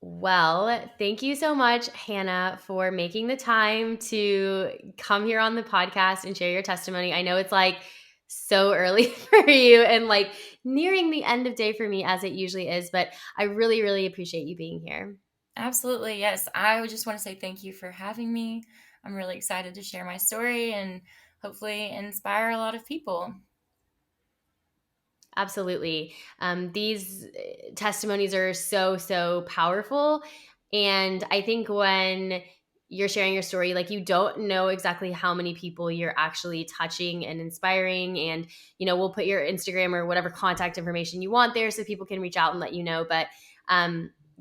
Well, thank you so much, Hannah, for making the time to come here on the podcast and share your testimony. I know it's like so early for you and like nearing the end of day for me, as it usually is, but I really, really appreciate you being here. Absolutely, yes. I would just want to say thank you for having me. I'm really excited to share my story and hopefully inspire a lot of people. Absolutely. These testimonies are so, so powerful. And I think when you're sharing your story, like you don't know exactly how many people you're actually touching and inspiring. And, we'll put your Instagram or whatever contact information you want there so people can reach out and let you know. But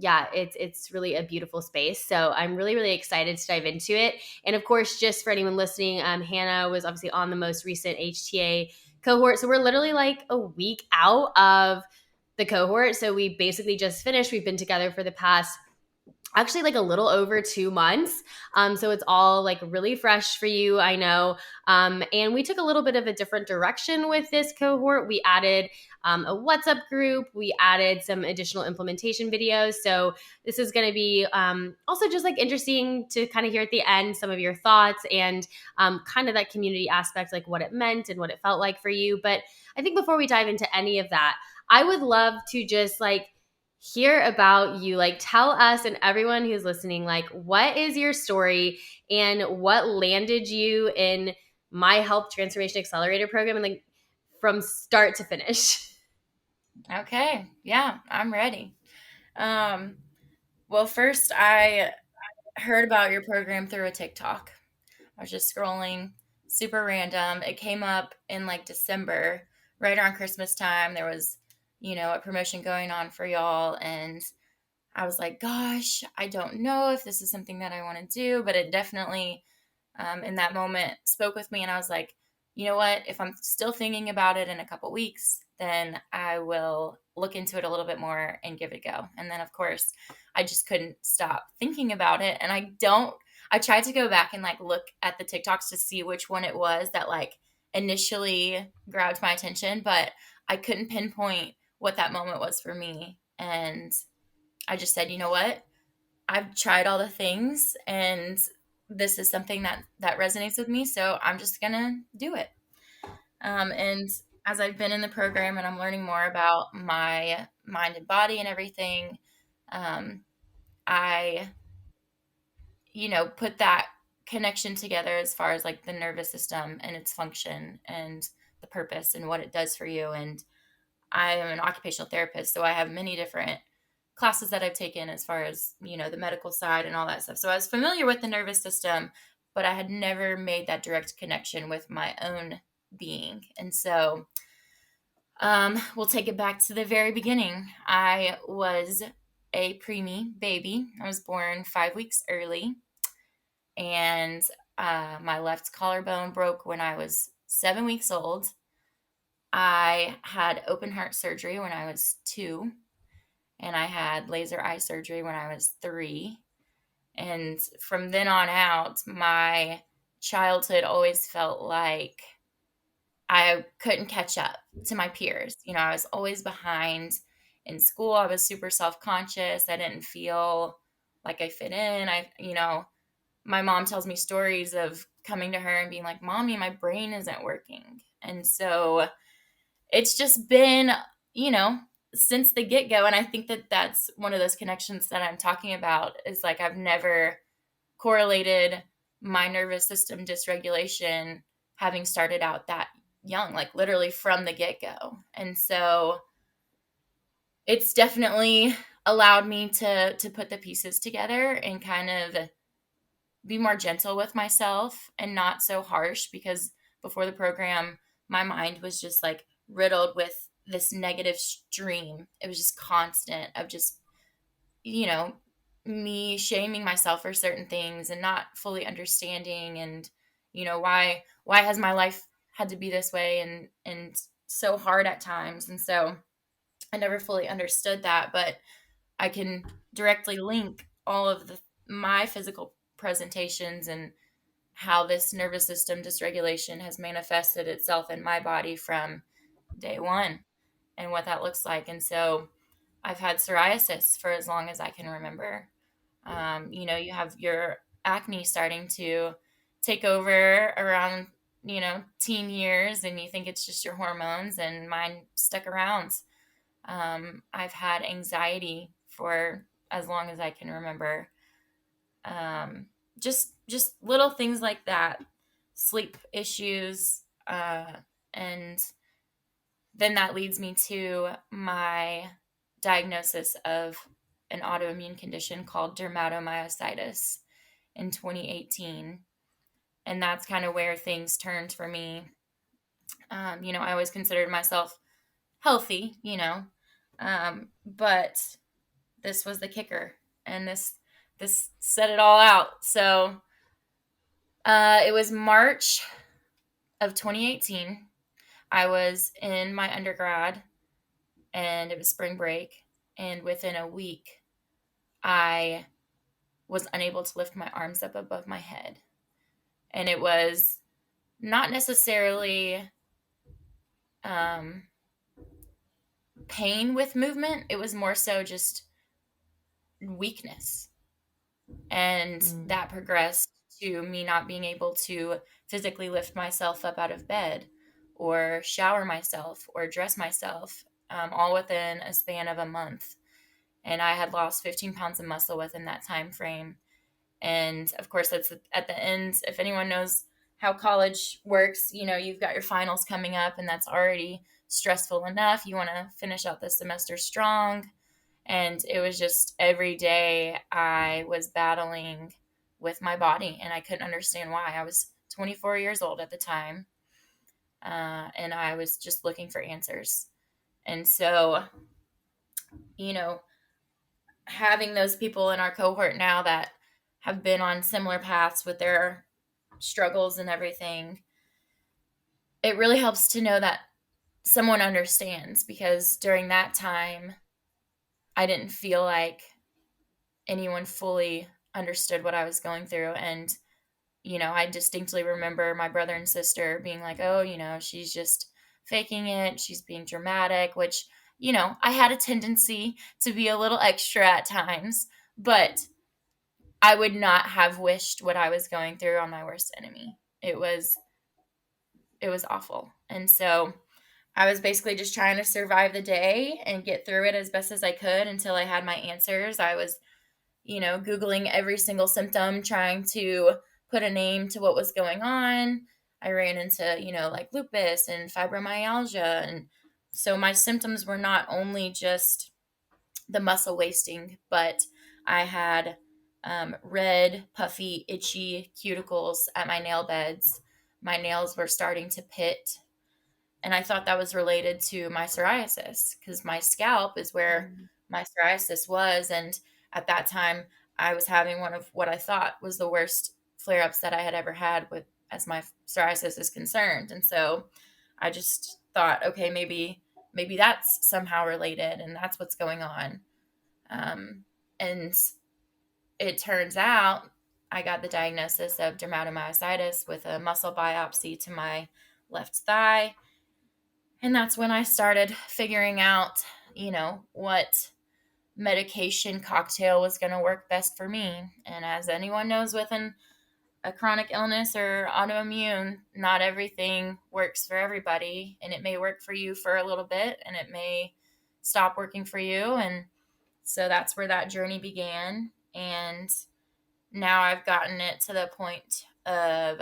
yeah, it's really a beautiful space. So I'm really, really excited to dive into it. And of course, just for anyone listening, Hannah was obviously on the most recent HTA cohort. So we're literally like a week out of the cohort. So we basically just finished. We've been together for the past actually like a little over 2 months. So it's all like really fresh for you, I know. And we took a little bit of a different direction with this cohort. We added a WhatsApp group. We added some additional implementation videos. So this is going to be also just like interesting to kind of hear at the end some of your thoughts and kind of that community aspect, like what it meant and what it felt like for you. But I think before we dive into any of that, I would love to just like hear about you. Like, tell us and everyone who's listening, like, what is your story and what landed you in my Health Transformation Accelerator program and like from start to finish? Okay, yeah, I'm ready. Um, well, first, I heard about your program through a TikTok. I was just scrolling, super random. It came up in like December, right around Christmas time. There was, a promotion going on for y'all. And I was like, gosh, I don't know if this is something that I want to do, but it definitely, in that moment, spoke with me. And I was like, you know what? If I'm still thinking about it in a couple weeks, then I will look into it a little bit more and give it a go. And then, of course, I just couldn't stop thinking about it. And I tried to go back and like look at the TikToks to see which one it was that like initially grabbed my attention, but I couldn't pinpoint what that moment was for me. And I just said, you know what? I've tried all the things and this is something that resonates with me, so I'm just gonna do it. And as I've been in the program and I'm learning more about my mind and body and everything, I put that connection together as far as like the nervous system and its function and the purpose and what it does for you. And I am an occupational therapist, so I have many different classes that I've taken as far as, the medical side and all that stuff. So I was familiar with the nervous system, but I had never made that direct connection with my own being. And so we'll take it back to the very beginning. I was a preemie baby. I was born 5 weeks early, and my left collarbone broke when I was 7 weeks old. I had open heart surgery when I was 2, and I had laser eye surgery when I was 3. And from then on out, my childhood always felt like I couldn't catch up to my peers. I was always behind in school. I was super self-conscious. I didn't feel like I fit in. My mom tells me stories of coming to her and being like, "Mommy, my brain isn't working." And so it's just been, you know, since the get go. And I think that that's one of those connections that I'm talking about is like, I've never correlated my nervous system dysregulation having started out that young, like literally from the get go. And so it's definitely allowed me to put the pieces together and kind of be more gentle with myself and not so harsh, because before the program my mind was just like riddled with this negative stream. It was just constant of just, you know me shaming myself for certain things and not fully understanding, and why has my life had to be this way and so hard at times. And so I never fully understood that, but I can directly link all of my physical presentations and how this nervous system dysregulation has manifested itself in my body from day one and what that looks like. And so I've had psoriasis for as long as I can remember. You have your acne starting to take over around, teen years, and you think it's just your hormones, and mine stuck around. I've had anxiety for as long as I can remember. Just little things like that, sleep issues, and then that leads me to my diagnosis of an autoimmune condition called dermatomyositis in 2018. And that's kind of where things turned for me. I always considered myself healthy, but this was the kicker, and this set it all out. So it was March of 2018. I was in my undergrad, and it was spring break, and within a week, I was unable to lift my arms up above my head. And it was not necessarily um, pain with movement, it was more so just weakness. And that progressed to me not being able to physically lift myself up out of bed or shower myself or dress myself, all within a span of a month. And I had lost 15 pounds of muscle within that time frame. And of course, that's at the end. If anyone knows how college works, you've got your finals coming up, and that's already stressful enough. You want to finish out the semester strong. And it was just every day I was battling with my body, and I couldn't understand why. I was 24 years old at the time, and I was just looking for answers. And so, you know, having those people in our cohort now that have been on similar paths with their struggles and everything, it really helps to know that someone understands, because during that time, I didn't feel like anyone fully understood what I was going through. And, I distinctly remember my brother and sister being like, oh, she's just faking it. She's being dramatic, which, I had a tendency to be a little extra at times, but I would not have wished what I was going through on my worst enemy. It was awful. And so I was basically just trying to survive the day and get through it as best as I could until I had my answers. I was, Googling every single symptom, trying to put a name to what was going on. I ran into, like lupus and fibromyalgia. And so my symptoms were not only just the muscle wasting, but I had red, puffy, itchy cuticles at my nail beds. My nails were starting to pit. And I thought that was related to my psoriasis, because my scalp is where my psoriasis was. And at that time, I was having one of what I thought was the worst flare ups that I had ever had with as my psoriasis is concerned. And so I just thought, okay, maybe that's somehow related, and that's what's going on. And it turns out I got the diagnosis of dermatomyositis with a muscle biopsy to my left thigh. And that's when I started figuring out, what medication cocktail was going to work best for me. And as anyone knows, with a chronic illness or autoimmune, not everything works for everybody. And it may work for you for a little bit, and it may stop working for you. And so that's where that journey began. And now I've gotten it to the point of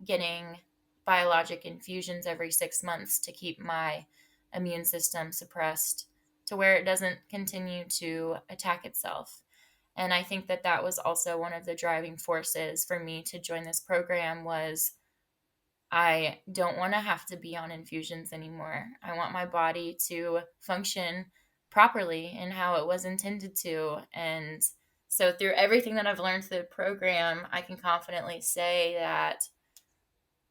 getting biologic infusions every 6 months to keep my immune system suppressed to where it doesn't continue to attack itself. And I think that was also one of the driving forces for me to join this program. Was I don't want to have to be on infusions anymore. I want my body to function properly and how it was intended to. And so through everything that I've learned through the program, I can confidently say that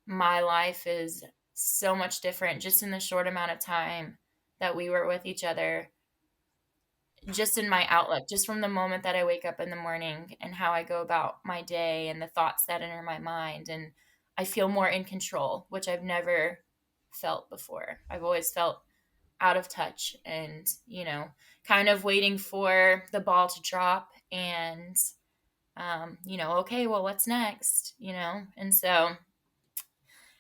my life is so much different just in the short amount of time that we were with each other. Just in my outlook, just from the moment that I wake up in the morning and how I go about my day and the thoughts that enter my mind. And I feel more in control, which I've never felt before. I've always felt out of touch and, kind of waiting for the ball to drop and, okay, well, what's next? And so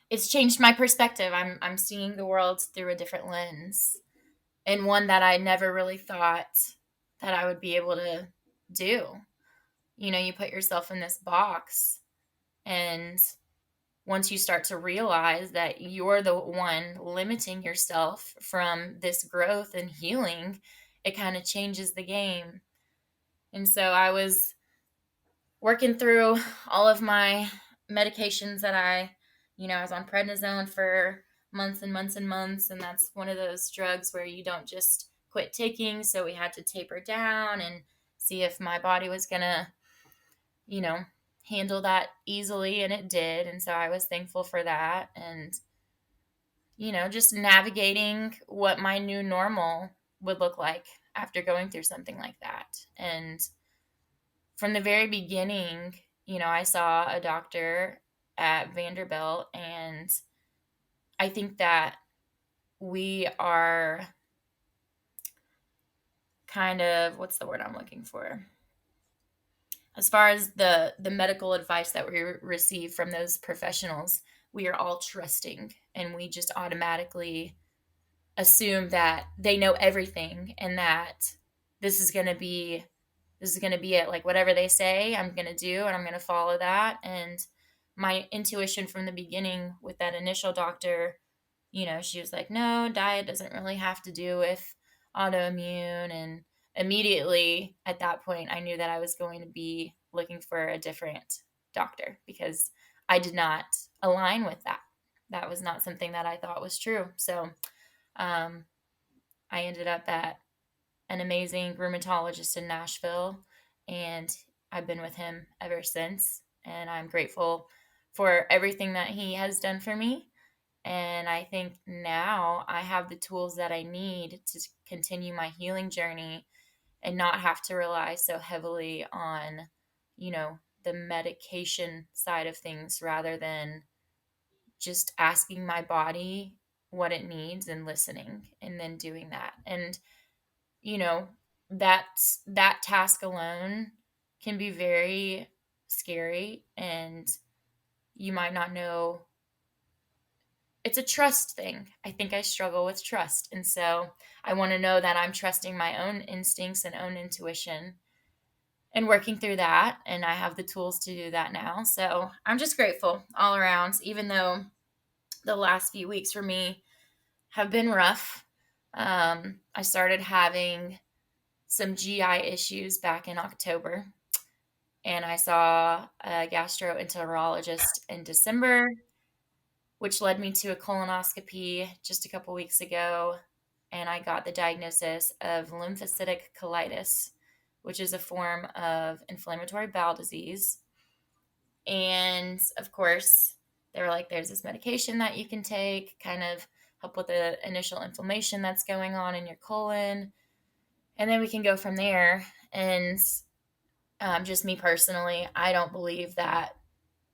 it's changed my perspective. I'm seeing the world through a different lens, and one that I never really thought that I would be able to do. You put yourself in this box, and once you start to realize that you're the one limiting yourself from this growth and healing, it kind of changes the game. And so I was working through all of my medications that I was on prednisone for months and months and months. And that's one of those drugs where you don't just quit taking. So we had to taper down and see if my body was going to, you know, handle that easily. And it did. And so I was thankful for that. And, just navigating what my new normal would look like after going through something like that. And from the very beginning, I saw a doctor at Vanderbilt, and I think that we are kind of, what's the word I'm looking for? As far as the medical advice that we receive from those professionals, we are all trusting, and we just automatically assume that they know everything and that this is going to be it. Like, whatever they say, I'm going to do, and I'm going to follow that. And my intuition from the beginning with that initial doctor, she was like, no, diet doesn't really have to do with autoimmune. And immediately at that point, I knew that I was going to be looking for a different doctor, because I did not align with that. That was not something that I thought was true. So um, I ended up at an amazing rheumatologist in Nashville, and I've been with him ever since. And I'm grateful for everything that he has done for me. And I think now I have the tools that I need to continue my healing journey and not have to rely so heavily on, the medication side of things, rather than just asking my body what it needs and listening and then doing that. And you know that task alone can be very scary, and you might not know. It's a trust thing. I think I struggle with trust, and so I want to know that I'm trusting my own instincts and own intuition and working through that, and I have the tools to do that now. So I'm just grateful all around, even though the last few weeks for me have been rough. I started having some GI issues back in October, and I saw a gastroenterologist in December, which led me to a colonoscopy just a couple weeks ago, and I got the diagnosis of lymphocytic colitis, which is a form of inflammatory bowel disease. And of course, they were like, there's this medication that you can take, kind of help with the initial inflammation that's going on in your colon, and then we can go from there. And just me personally, I don't believe that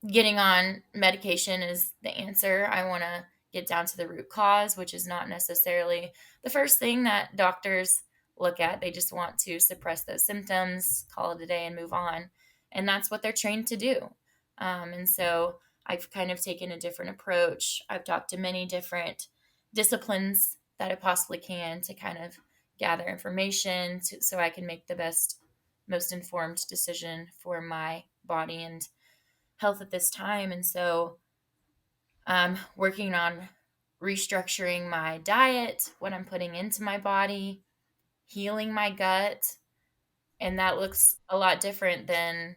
getting on medication is the answer. I want to get down to the root cause, which is not necessarily the first thing that doctors look at. They just want to suppress those symptoms, call it a day, and move on. And that's what they're trained to do. And so I've kind of taken a different approach. I've talked to many different disciplines that I possibly can to kind of gather information so I can make the best, most informed decision for my body and health at this time. And so I'm working on restructuring my diet, what I'm putting into my body, healing my gut. And that looks a lot different than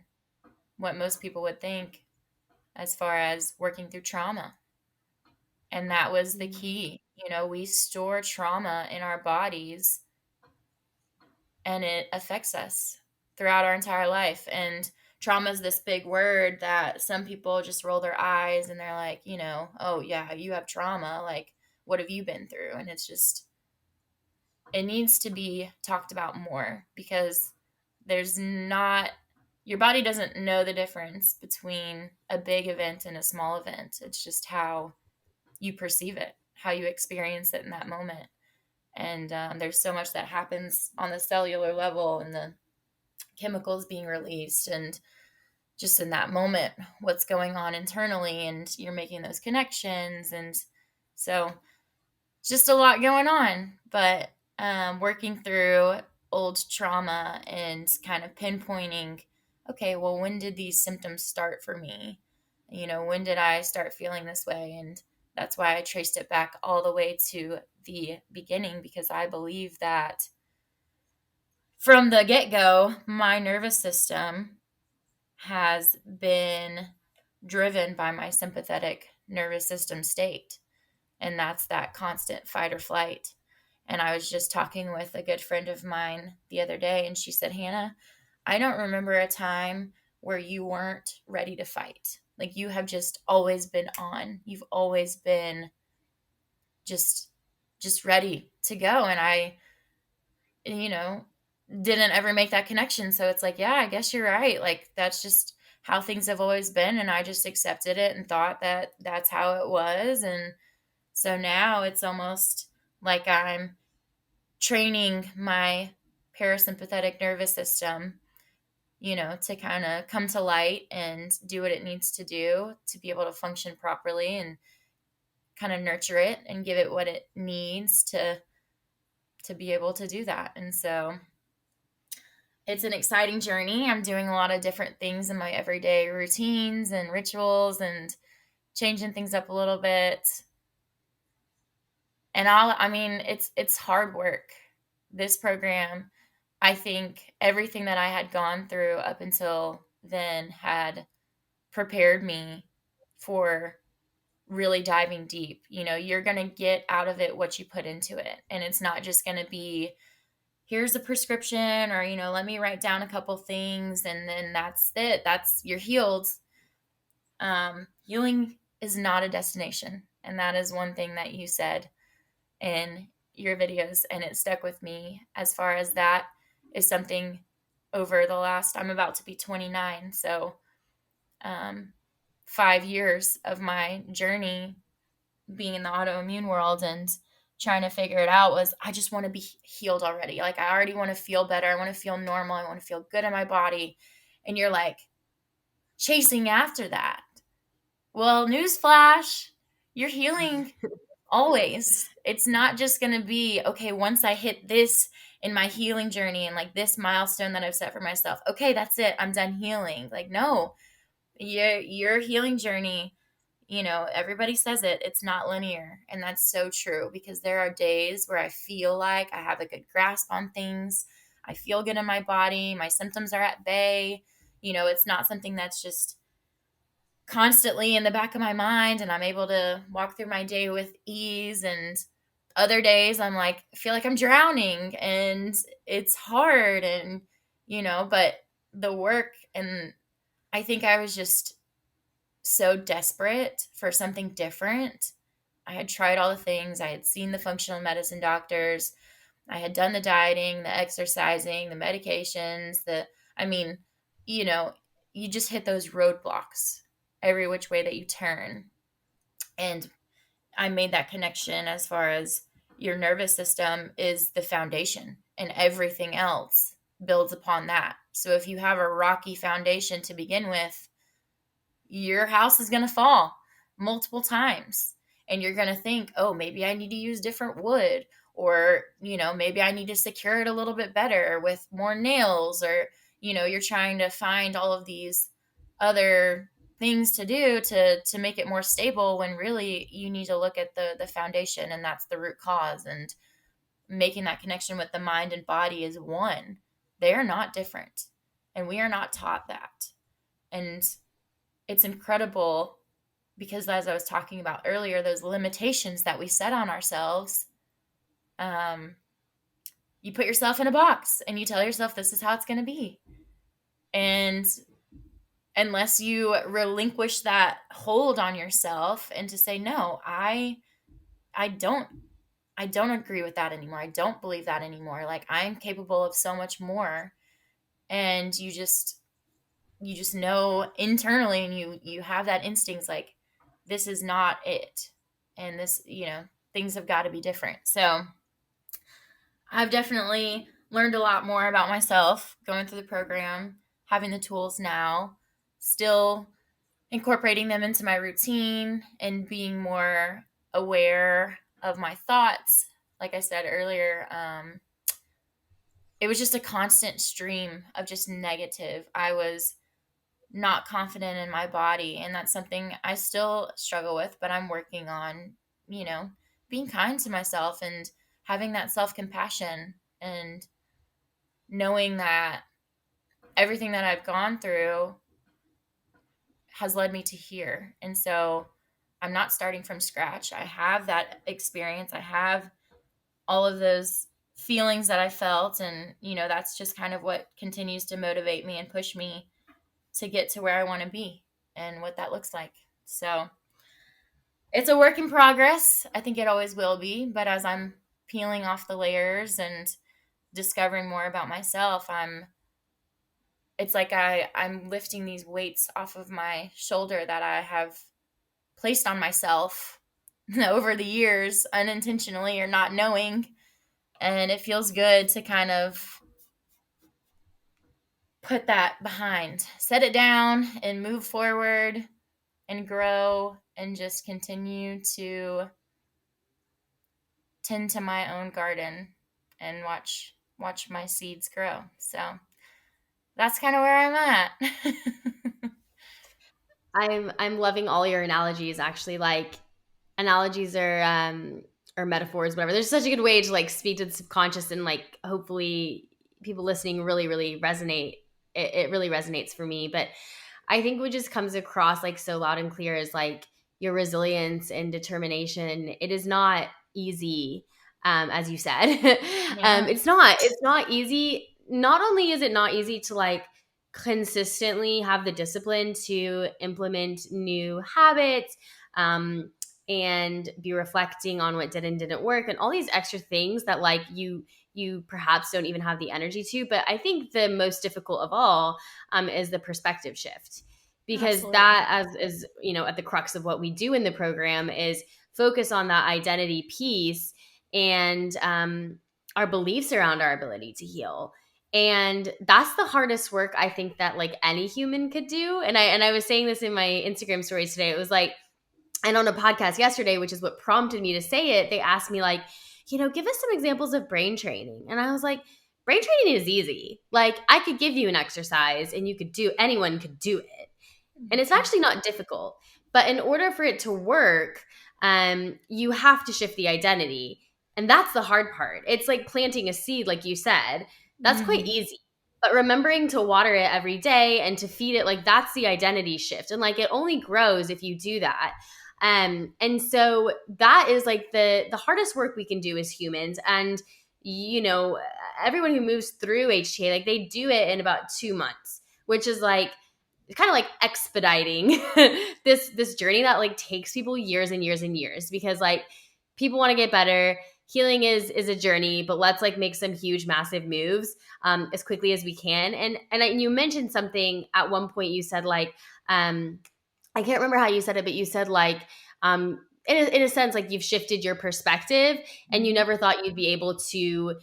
what most people would think, as far as working through trauma. And that was the key. We store trauma in our bodies, and it affects us throughout our entire life. And trauma is this big word that some people just roll their eyes, and they're like, oh yeah, you have trauma. Like, what have you been through? And it's just, it needs to be talked about more, because your body doesn't know the difference between a big event and a small event. It's just how you perceive it, how you experience it in that moment. And there's so much that happens on the cellular level and the chemicals being released, and just in that moment, what's going on internally, and you're making those connections. And so just a lot going on, but working through old trauma and kind of pinpointing, okay, well, when did these symptoms start for me? When did I start feeling this way? And that's why I traced it back all the way to the beginning, because I believe that from the get go, my nervous system has been driven by my sympathetic nervous system state. And that's that constant fight or flight. And I was just talking with a good friend of mine the other day, and she said, Hannah, I don't remember a time where you weren't ready to fight. Like, you have just always been on. You've always been just ready to go. And I, you know, didn't ever make that connection. So it's like, yeah, I guess you're right. Like, that's just how things have always been. And I just accepted it and thought that that's how it was. And so now it's almost like I'm training my parasympathetic nervous system, to kind of come to light and do what it needs to do to be able to function properly, and kind of nurture it and give it what it needs to be able to do that. And so it's an exciting journey. I'm doing a lot of different things in my everyday routines and rituals, and changing things up a little bit. And it's hard work. This program, I think everything that I had gone through up until then had prepared me for really diving deep. You're going to get out of it what you put into it. And it's not just going to be, here's a prescription, or, let me write down a couple things and then that's it. You're healed. Healing is not a destination. And that is one thing that you said in your videos, and it stuck with me, as far as that is something over the last, I'm about to be 29. So 5 years of my journey being in the autoimmune world and trying to figure it out was, I just want to be healed already. Like, I already want to feel better. I want to feel normal. I want to feel good in my body. And you're like chasing after that. Well, newsflash, you're healing always. It's not just going to be, okay, once I hit this in my healing journey and like this milestone that I've set for myself, okay, that's it, I'm done healing. Like, no, your healing journey, everybody says it's not linear. And that's so true, because there are days where I feel like I have a good grasp on things. I feel good in my body. My symptoms are at bay. It's not something that's just constantly in the back of my mind, and I'm able to walk through my day with ease. And other days I'm like, I feel like I'm drowning and it's hard, and but the work, and I think I was just so desperate for something different. I had tried all the things. I had seen the functional medicine doctors. I had done the dieting, the exercising, the medications, I mean, you know, you just hit those roadblocks every which way that you turn. And I made that connection, as far as your nervous system is the foundation, and everything else builds upon that. So if you have a rocky foundation to begin with, your house is going to fall multiple times. And you're going to think, oh, maybe I need to use different wood, or, maybe I need to secure it a little bit better with more nails, or, you're trying to find all of these other things to do to make it more stable, when really you need to look at the foundation, and that's the root cause. And making that connection with the mind and body is one. They are not different. And we are not taught that. And it's incredible, because as I was talking about earlier, those limitations that we set on ourselves, you put yourself in a box and you tell yourself this is how it's going to be. And unless you relinquish that hold on yourself and to say, no, I don't agree with that anymore. I don't believe that anymore. Like, I'm capable of so much more. And you just know internally, and you have that instinct, like, this is not it. And this, things have got to be different. So I've definitely learned a lot more about myself going through the program, having the tools now, still incorporating them into my routine and being more aware of my thoughts. Like I said earlier, it was just a constant stream of just negative. I was not confident in my body, and that's something I still struggle with, but I'm working on, you know, being kind to myself and having that self-compassion and knowing that everything that I've gone through has led me to here. And so I'm not starting from scratch. I have that experience. I have all of those feelings that I felt. And, that's just kind of what continues to motivate me and push me to get to where I want to be and what that looks like. So it's a work in progress. I think it always will be. But as I'm peeling off the layers and discovering more about myself, it's like I'm lifting these weights off of my shoulder that I have placed on myself over the years, unintentionally or not knowing. And it feels good to kind of put that behind, set it down, and move forward and grow and just continue to tend to my own garden and watch my seeds grow. So that's kind of where I'm at. I'm loving all your analogies actually. Like analogies or metaphors, whatever. There's such a good way to like speak to the subconscious and like hopefully people listening really, really resonate. It really resonates for me. But I think what just comes across like so loud and clear is like your resilience and determination. It is not easy, as you said. Yeah. It's not easy. Not only is it not easy to like consistently have the discipline to implement new habits, and be reflecting on what did and didn't work and all these extra things that like you perhaps don't even have the energy to. But I think the most difficult of all, is the perspective shift, because Absolutely. that as is at the crux of what we do in the program is focus on that identity piece and our beliefs around our ability to heal. And that's the hardest work I think that like any human could do. And I was saying this in my Instagram stories today. It was like, and on a podcast yesterday, which is what prompted me to say it, they asked me like, give us some examples of brain training. And I was like, brain training is easy. Like I could give you an exercise and anyone could do it. And it's Mhm. actually not difficult. But in order for it to work, you have to shift the identity. And that's the hard part. It's like planting a seed, like you said. That's quite Mhm. easy. But remembering to water it every day and to feed it, like that's the identity shift. And like it only grows if you do that. And so that is like the hardest work we can do as humans. And everyone who moves through HTA, like they do it in about 2 months, which is like kind of like expediting this journey that like takes people years and years and years, because like people want to get better. Healing is a journey, but let's like make some huge massive moves as quickly as we can. And you mentioned something at one point. You said like I can't remember how you said it, but you said like in a sense like you've shifted your perspective and you Mhm. never thought you'd be able to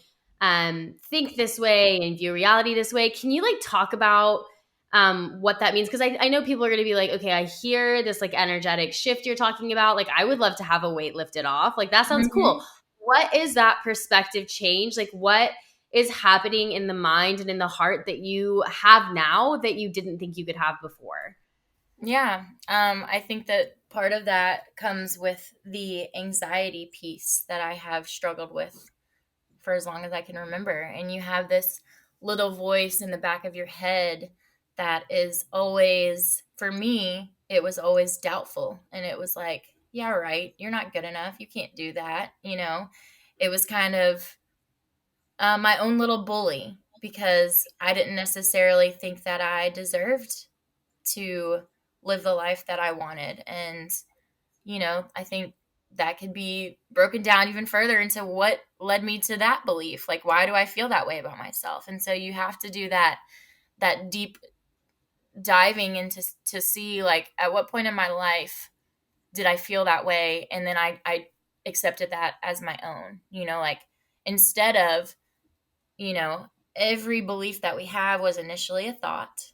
think this way and view reality this way. Can you like talk about what that means? Because I know people are going to be like, okay, I hear this like energetic shift you're talking about. Like, I would love to have a weight lifted off. Like, that sounds cool. Mhm. What is that perspective change? Like, what is happening in the mind and in the heart that you have now that you didn't think you could have before? Yeah. I think that part of that comes with the anxiety piece that I have struggled with for as long as I can remember. And you have this little voice in the back of your head that is always, for me, it was always doubtful. And it was like, yeah, right, you're not good enough. You can't do that. It was kind of my own little bully because I didn't necessarily think that I deserved to live the life that I wanted. And, I think that could be broken down even further into what led me to that belief. Like, why do I feel that way about myself? And so you have to do that deep diving into to see like at what point in my life did I feel that way, and then I accepted that as my own. Like instead of, every belief that we have was initially a thought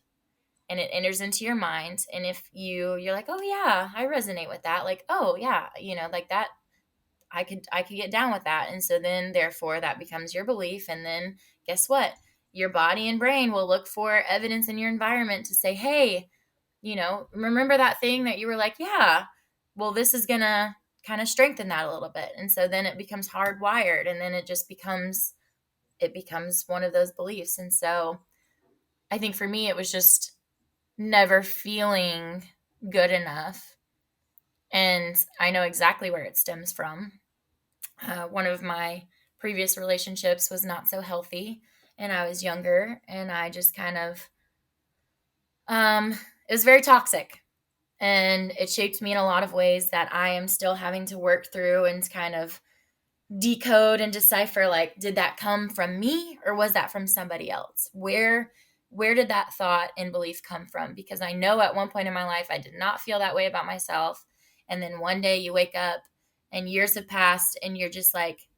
and it enters into your mind. And if you're like, oh yeah, I resonate with that. Like, oh yeah, like that, I could get down with that. And so then therefore that becomes your belief. And then guess what? Your body and brain will look for evidence in your environment to say, hey, remember that thing that you were like, yeah, well, this is going to kind of strengthen that a little bit. And so then it becomes hardwired, and then it becomes one of those beliefs. And so I think for me, it was just never feeling good enough. And I know exactly where it stems from. One of my previous relationships was not so healthy, and I was younger, and I just kind of, it was very toxic. And it shaped me in a lot of ways that I am still having to work through and kind of decode and decipher, like, did that come from me or was that from somebody else? Where did that thought and belief come from? Because I know at one point in my life I did not feel that way about myself, and then one day you wake up and years have passed and you're just like,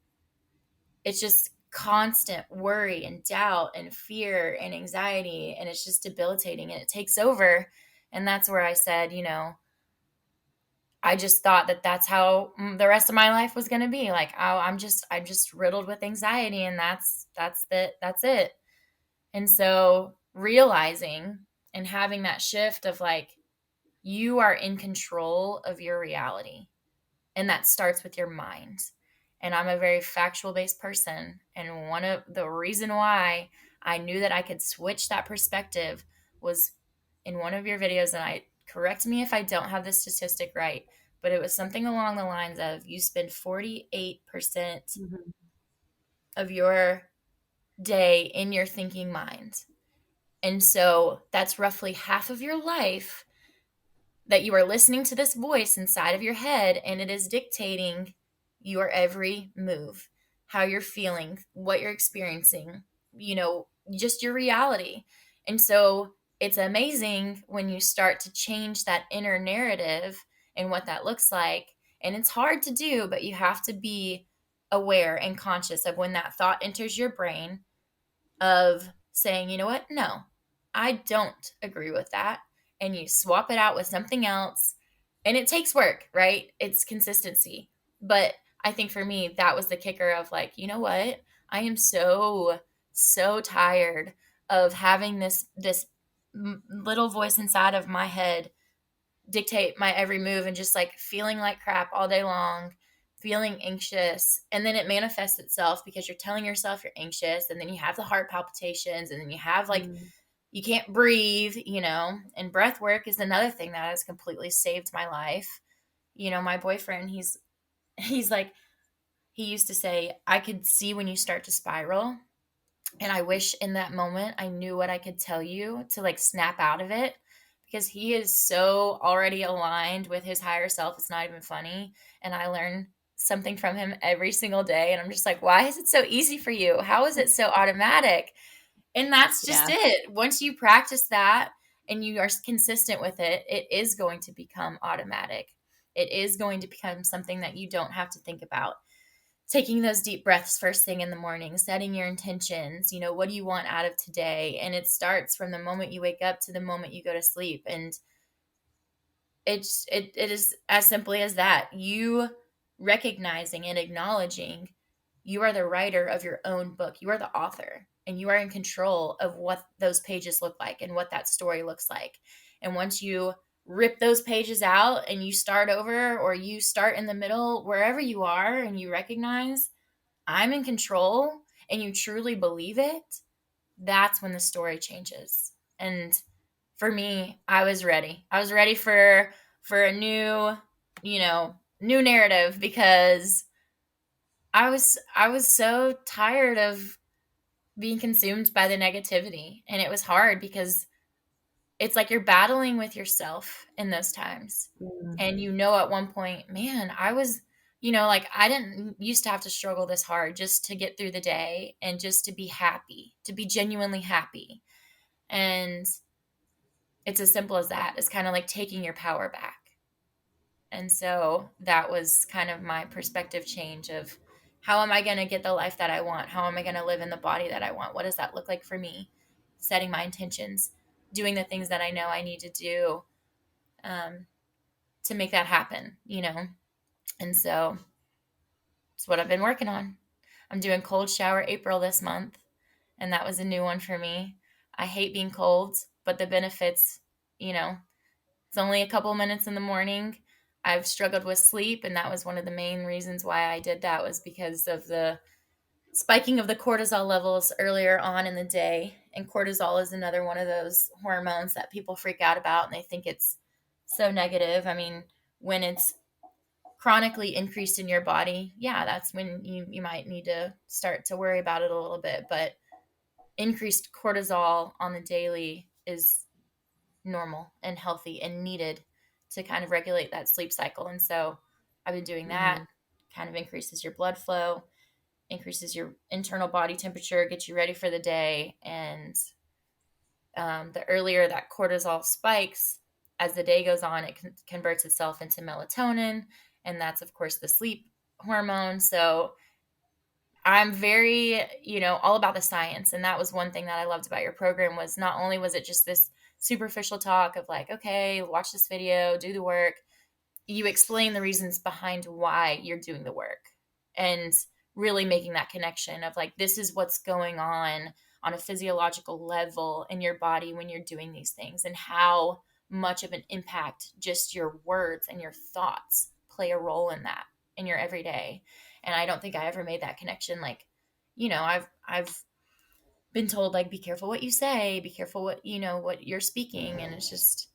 it's just constant worry and doubt and fear and anxiety, and it's just debilitating and it takes over. And that's where I said, I just thought that that's how the rest of my life was going to be. Like, oh, I'm just riddled with anxiety, and that's it. And so realizing and having that shift of like, you are in control of your reality, and that starts with your mind. And I'm a very factual based person, and one of the reason why I knew that I could switch that perspective was in one of your videos. And I, correct me if I don't have the statistic right, but it was something along the lines of, you spend 48% Mm-hmm. of your day in your thinking mind. And so that's roughly half of your life that you are listening to this voice inside of your head, and it is dictating your every move, how you're feeling, what you're experiencing, just your reality. And so it's amazing when you start to change that inner narrative and what that looks like. And it's hard to do, but you have to be aware and conscious of when that thought enters your brain, of saying, you know what? No, I don't agree with that. And you swap it out with something else. And it takes work, right? It's consistency. But I think for me, that was the kicker of like, you know what? I am so, so tired of having this little voice inside of my head dictate my every move, and just like feeling like crap all day long, feeling anxious. And then it manifests itself because you're telling yourself you're anxious, and then you have the heart palpitations, and then you have like, you can't breathe, and breath work is another thing that has completely saved my life. My boyfriend, he's like, he used to say, I could see when you start to spiral. And I wish in that moment I knew what I could tell you to like snap out of it, because he is so already aligned with his higher self. It's not even funny. And I learn something from him every single day. And I'm just like, why is it so easy for you? How is it so automatic? And that's just Yeah. it. Once you practice that and you are consistent with it, it is going to become automatic. It is going to become something that you don't have to think about. Taking those deep breaths first thing in the morning, setting your intentions, what do you want out of today? And it starts from the moment you wake up to the moment you go to sleep. And it is as simply as that. You recognizing and acknowledging you are the writer of your own book. You are the author, and you are in control of what those pages look like and what that story looks like. And once you rip those pages out and you start over, or you start in the middle, wherever you are, and you recognize I'm in control, and you truly believe it, that's when the story changes. And for me, I was ready. I was ready for a new narrative, because I was so tired of being consumed by the negativity. And it was hard because it's like you're battling with yourself in those times. Mm. And at one point, man, I was, like, I didn't used to have to struggle this hard just to get through the day and just to be happy, to be genuinely happy. And it's as simple as that. It's kind of like taking your power back. And so that was kind of my perspective change of How am I going to get the life that I want? How am I going to live in the body that I want? What does that look like for me? Setting my intentions, doing the things that I know I need to do um, to make that happen, you know? And so it's what I've been working on. I'm doing cold shower April this month, and that was a new one for me. I hate being cold, but the benefits, you know, it's only a couple minutes in the morning. I've struggled with sleep, and that was one of the main reasons why I did that, was because of the spiking of the cortisol levels earlier on in the day. And cortisol is another one of those hormones that people freak out about, and they think it's so negative. I mean, when it's chronically increased in your body, yeah, that's when you might need to start to worry about it a little bit. But increased cortisol on the daily is normal and healthy and needed to kind of regulate that sleep cycle. And so I've been doing that. Mhm. Kind of increases your blood flow, increases your internal body temperature, gets you ready for the day. And the earlier that cortisol spikes, as the day goes on, it converts itself into melatonin. And that's, of course, the sleep hormone. So I'm very, all about the science. And that was one thing that I loved about your program, was not only was it just this superficial talk of like, okay, watch this video, do the work, you explain the reasons behind why you're doing the work, and really making that connection of like, this is what's going on a physiological level in your body when you're doing these things, and how much of an impact just your words and your thoughts play a role in that in your everyday. And I don't think I ever made that connection. Like, I've been told, like, be careful what you say, be careful what you're speaking. And it's just,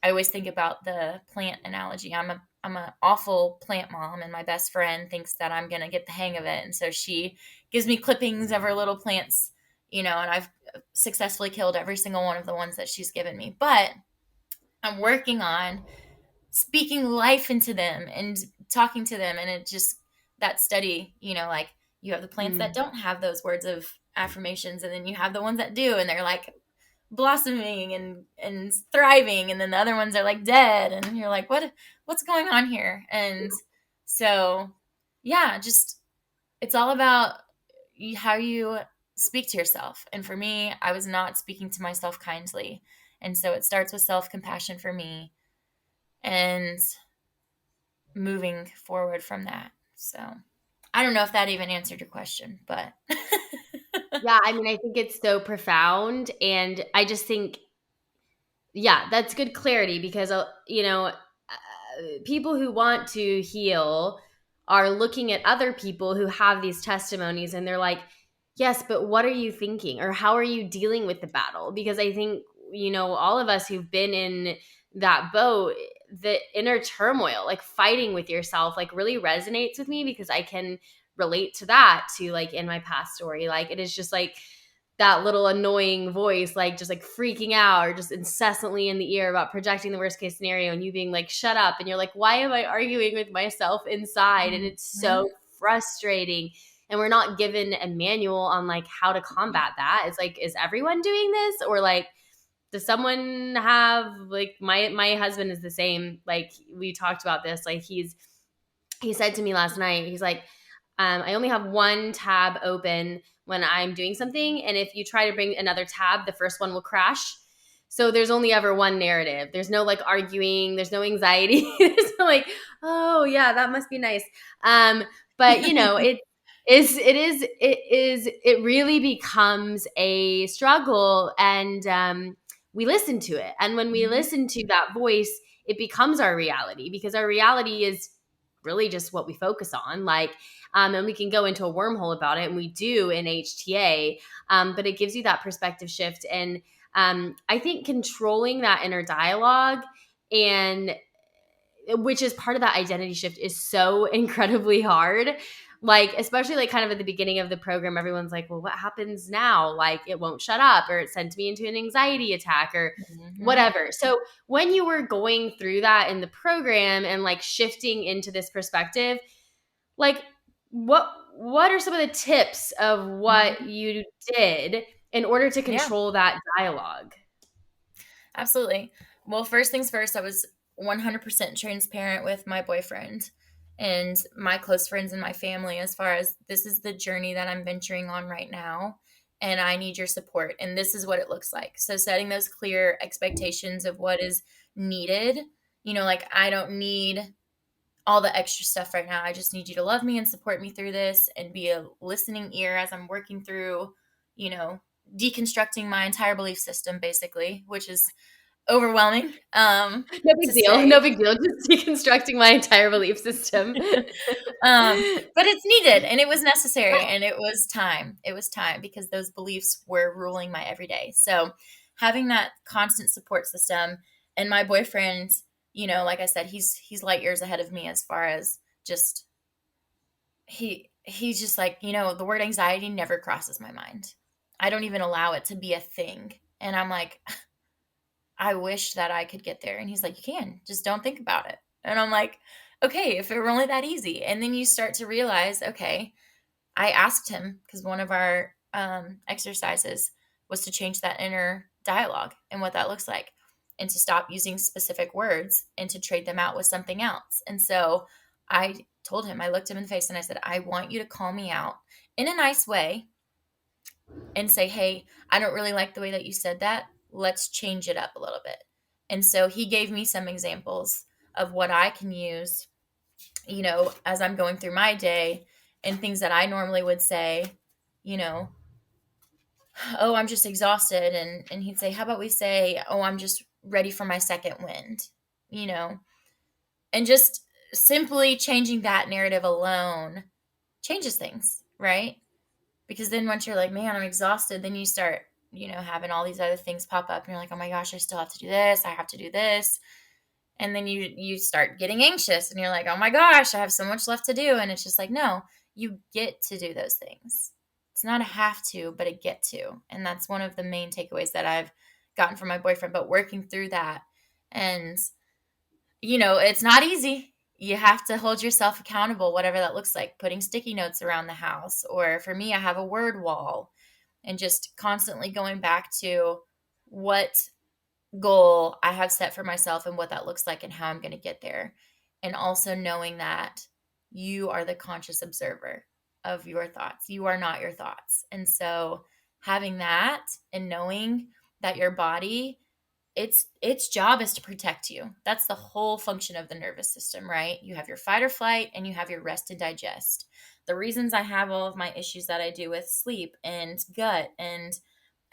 I always think about the plant analogy. I'm an awful plant mom, and my best friend thinks that I'm gonna get the hang of it, and so she gives me clippings of her little plants, and I've successfully killed every single one of the ones that she's given me. But I'm working on speaking life into them and talking to them, and it just, that study, like, you have the plants that Mm. don't have those words of affirmations, and then you have the ones that do, and they're like blossoming and thriving, and then the other ones are like dead, and you're like, what's going on here? And so, yeah, just, it's all about how you speak to yourself. And for me, I was not speaking to myself kindly, and so it starts with self-compassion for me, and moving forward from that. So I don't know if that even answered your question, but Yeah, I mean, I think it's so profound. And I just think, yeah, that's good clarity because, people who want to heal are looking at other people who have these testimonies and they're like, yes, but what are you thinking? Or how are you dealing with the battle? Because I think, all of us who've been in that boat, the inner turmoil, like fighting with yourself, like really resonates with me because I can relate to that to like in my past story. Like it is just like that little annoying voice, like just like freaking out or just incessantly in the ear about projecting the worst case scenario and you being like, shut up. And you're like, why am I arguing with myself inside? And it's Mhm. so frustrating. And we're not given a manual on like how to combat that. It's like, is everyone doing this? Or like, does someone have like my husband is the same. Like we talked about this. Like he said to me last night, he's like, I only have one tab open when I'm doing something. And if you try to bring another tab, the first one will crash. So there's only ever one narrative. There's no like arguing. There's no anxiety. There's no like, oh yeah, that must be nice. But it really becomes a struggle, and we listen to it. And when we Mhm. listen to that voice, it becomes our reality because our reality is really just what we focus on. Like, and we can go into a wormhole about it, and we do in HTA, but it gives you that perspective shift. And I think controlling that inner dialogue, and which is part of that identity shift, is so incredibly hard. Like, especially like kind of at the beginning of the program, everyone's like, well, what happens now? Like, it won't shut up, or it sent me into an anxiety attack, or Mhm. whatever. So when you were going through that in the program and like shifting into this perspective, like what are some of the tips of what Mhm. you did in order to Yeah, control that dialogue? absolutely. Well, first things first, I was 100% transparent with my boyfriend. and my close friends and my family, as far as this is the journey that I'm venturing on right now, and I need your support, and this is what it looks like. So setting those clear expectations of what is needed, like I don't need all the extra stuff right now. I just need you to love me and support me through this and be a listening ear as I'm working through, you know, deconstructing my entire belief system, basically, which is overwhelming, No big to deal. No say. big deal. Just deconstructing my entire belief system. But it's needed and it was necessary and it was time. It was time because those beliefs were ruling my everyday. So having that constant support system, and my boyfriend, like I said, he's light years ahead of me as far as just he's just like, the word anxiety never crosses my mind. I don't even allow it to be a thing. And I'm like, I wish that I could get there. And he's like, you can, just don't think about it. And I'm like, okay, if it were only that easy. And then you start to realize, okay, I asked him because one of our exercises was to change that inner dialogue and what that looks like, and to stop using specific words and to trade them out with something else. And so I told him, I looked him in the face and I said, I want you to call me out in a nice way and say, hey, I don't really like the way that you said that. Let's change it up a little bit. And so he gave me some examples of what I can use, as I'm going through my day, and things that I normally would say, you know, oh, I'm just exhausted. And he'd say, how about we say, oh, I'm just ready for my second wind, you know, and just simply changing that narrative alone changes things, right? Because then once you're like, man, I'm exhausted, then you start, having all these other things pop up and you're like, oh my gosh, I still have to do this. I have to do this. And then you start getting anxious and you're like, oh my gosh, I have so much left to do. And it's just like, no, you get to do those things. It's not a have to, but a get to. And that's one of the main takeaways that I've gotten from my boyfriend, but working through that. And, it's not easy. You have to hold yourself accountable, whatever that looks like, putting sticky notes around the house. Or for me, I have a word wall, and just constantly going back to what goal I have set for myself and what that looks like and how I'm going to get there. And also knowing that you are the conscious observer of your thoughts. You are not your thoughts. And so having that and knowing that your body, its job is to protect you. That's the whole function of the nervous system, right? You have your fight or flight and you have your rest and digest. The reasons I have all of my issues that I do with sleep and gut and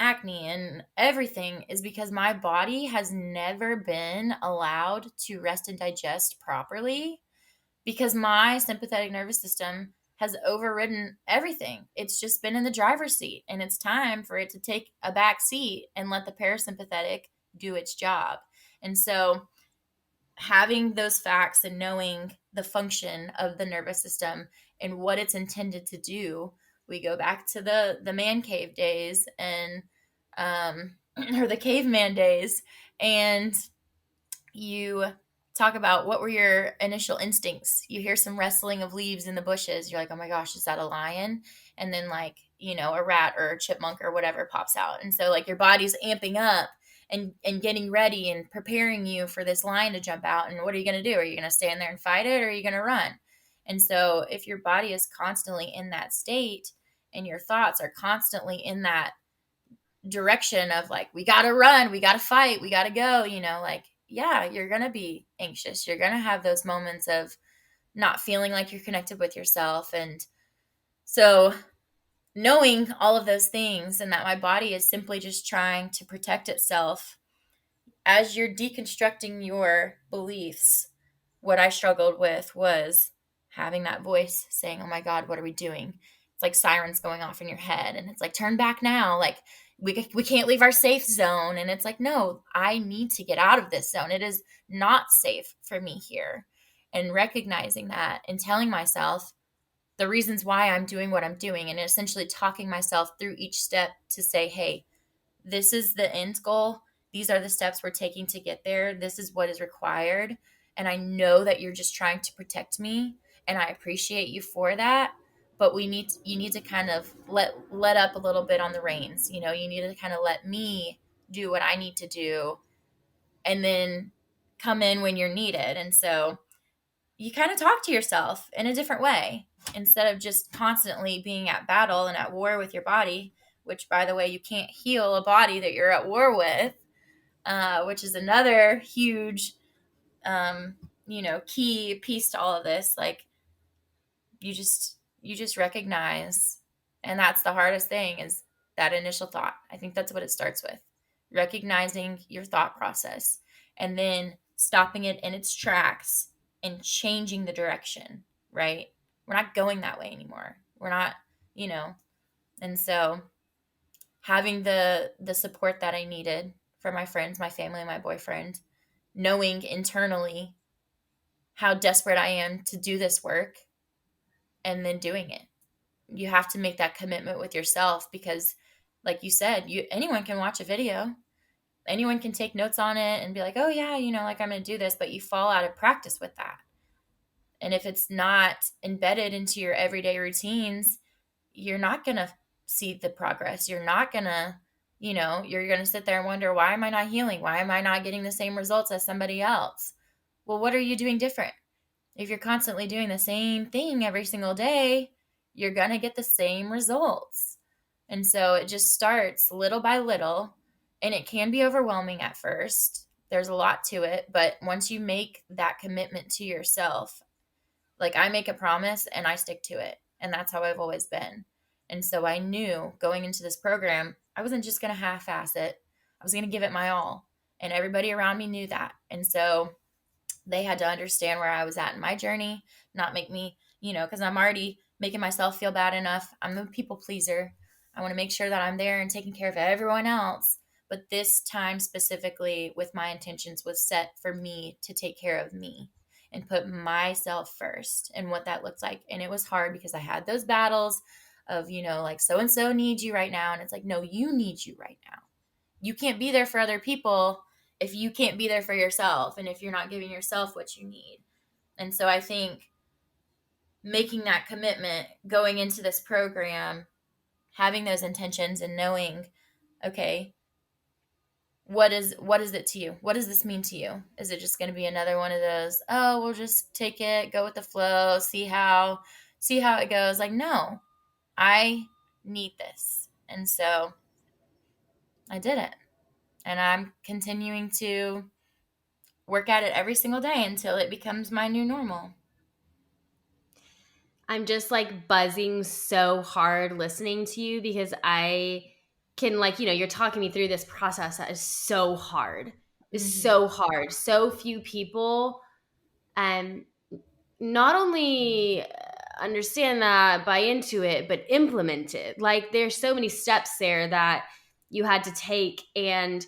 acne and everything is because my body has never been allowed to rest and digest properly, because my sympathetic nervous system has overridden everything. It's just been in the driver's seat, and it's time for it to take a back seat and let the parasympathetic do its job. And so having those facts and knowing the function of the nervous system and what it's intended to do, we go back to the man cave days and or the caveman days, and you talk about what were your initial instincts. You hear some rustling of leaves in the bushes, you're like, oh my gosh, is that a lion? And then like, a rat or a chipmunk or whatever pops out, and so like your body's amping up and getting ready and preparing you for this lion to jump out. And what are you going to do? Are you going to stand there and fight it, or are you going to run? And so if your body is constantly in that state and your thoughts are constantly in that direction of like, we got to run, we got to fight, we got to go, like, yeah, you're going to be anxious. You're going to have those moments of not feeling like you're connected with yourself. And so knowing all of those things, and that my body is simply just trying to protect itself as you're deconstructing your beliefs. What I struggled with was having that voice saying, oh my God, what are we doing? It's like sirens going off in your head. And it's like, turn back now. Like, we can't leave our safe zone. And it's like, no, I need to get out of this zone. It is not safe for me here. And recognizing that and telling myself the reasons why I'm doing what I'm doing, and essentially talking myself through each step to say, hey, this is the end goal. These are the steps we're taking to get there. This is what is required. And I know that you're just trying to protect me, and I appreciate you for that. But you need to kind of let up a little bit on the reins. You need to kind of let me do what I need to do, and then come in when you're needed. And so you kind of talk to yourself in a different way instead of just constantly being at battle and at war with your body, which, by the way, you can't heal a body that you're at war with, which is another huge, key piece to all of this. Like, you just recognize, and that's the hardest thing, is that initial thought. I think that's what it starts with, recognizing your thought process and then stopping it in its tracks and changing the direction. Right, we're not going that way anymore. We're not, you know and so having the support that I needed from my friends, my family, my boyfriend, knowing internally how desperate I am to do this work, and then doing it. You have to make that commitment with yourself because, like you said, anyone can watch a video. Anyone can take notes on it and be like, oh yeah, like, I'm going to do this, but you fall out of practice with that. And if it's not embedded into your everyday routines, you're not going to see the progress. You're not going to, you're going to sit there and wonder, why am I not healing? Why am I not getting the same results as somebody else? Well, what are you doing different? If you're constantly doing the same thing every single day, you're going to get the same results. And so it just starts little by little, and it can be overwhelming at first. There's a lot to it, but once you make that commitment to yourself, like, I make a promise and I stick to it. And that's how I've always been. And so I knew going into this program, I wasn't just going to half-ass it. I was going to give it my all. And everybody around me knew that. And so they had to understand where I was at in my journey, not make me, because I'm already making myself feel bad enough. I'm a people pleaser. I want to make sure that I'm there and taking care of everyone else. But this time specifically, with my intentions, was set for me to take care of me and put myself first, and what that looked like. And it was hard because I had those battles of, like, so-and-so needs you right now. And it's like, no, you need you right now. You can't be there for other people if you can't be there for yourself, and if you're not giving yourself what you need. And so I think making that commitment going into this program, having those intentions and knowing, okay, what is it to you? What does this mean to you? Is it just going to be another one of those, oh, we'll just take it, go with the flow, see how it goes? Like, no, I need this. And so I did it. And I'm continuing to work at it every single day until it becomes my new normal. I'm just like buzzing so hard listening to you because I can, like, you're talking me through this process that is so hard. Is so hard. So few people not only understand that, buy into it, but implement it. Like, there's so many steps there that you had to take, and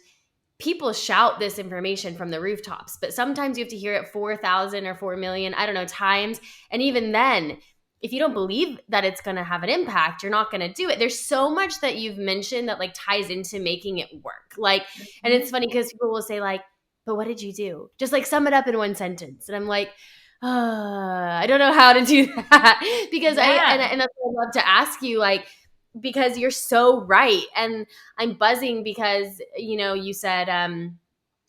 people shout this information from the rooftops, but sometimes you have to hear it 4,000 or 4 million, I don't know, times. And even then, if you don't believe that it's going to have an impact, you're not going to do it. There's so much that you've mentioned that, like, ties into making it work. Like, and it's funny because people will say, like, but what did you do? Just, like, sum it up in one sentence. And I'm like, I don't know how to do that because and that's what I love to ask you, like, because you're so right. And I'm buzzing because, you said,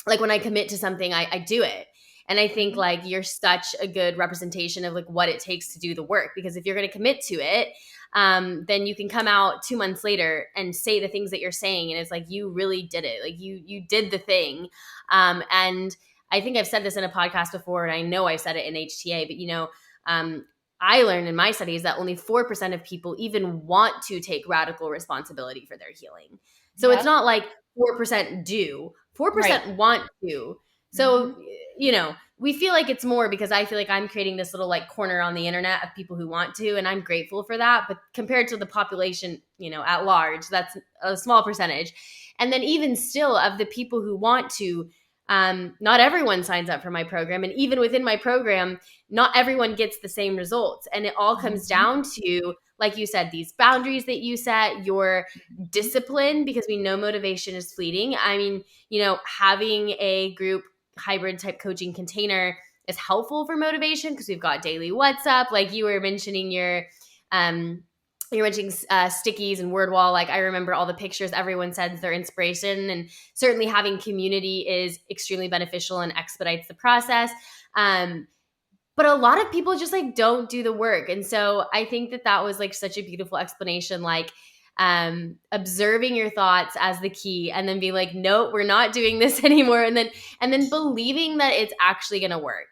like, when I commit to something, I do it. And I think, like, you're such a good representation of, like, what it takes to do the work, because if you're going to commit to it, then you can come out 2 months later and say the things that you're saying. And it's like, you really did it. Like, you did the thing. And I think I've said this in a podcast before, and I know I've said it in HTA, but, I learned in my studies that only 4% of people even want to take radical responsibility for their healing. So It's not like 4% do, 4% want to. So, we feel like it's more because I feel like I'm creating this little, like, corner on the internet of people who want to, and I'm grateful for that. But compared to the population, at large, that's a small percentage. And then even still, of the people who want to, not everyone signs up for my program. And even within my program, not everyone gets the same results. And it all comes down to, like you said, these boundaries that you set, your discipline, because we know motivation is fleeting. I mean, having a group hybrid type coaching container is helpful for motivation because we've got daily what's up. Like, you were mentioning you're mentioning stickies and word wall. Like, I remember all the pictures everyone sends their inspiration, and certainly having community is extremely beneficial and expedites the process. but a lot of people just like don't do the work. And so I think that that was like such a beautiful explanation, like observing your thoughts as the key, and then be like, nope, we're not doing this anymore. And then believing that it's actually going to work.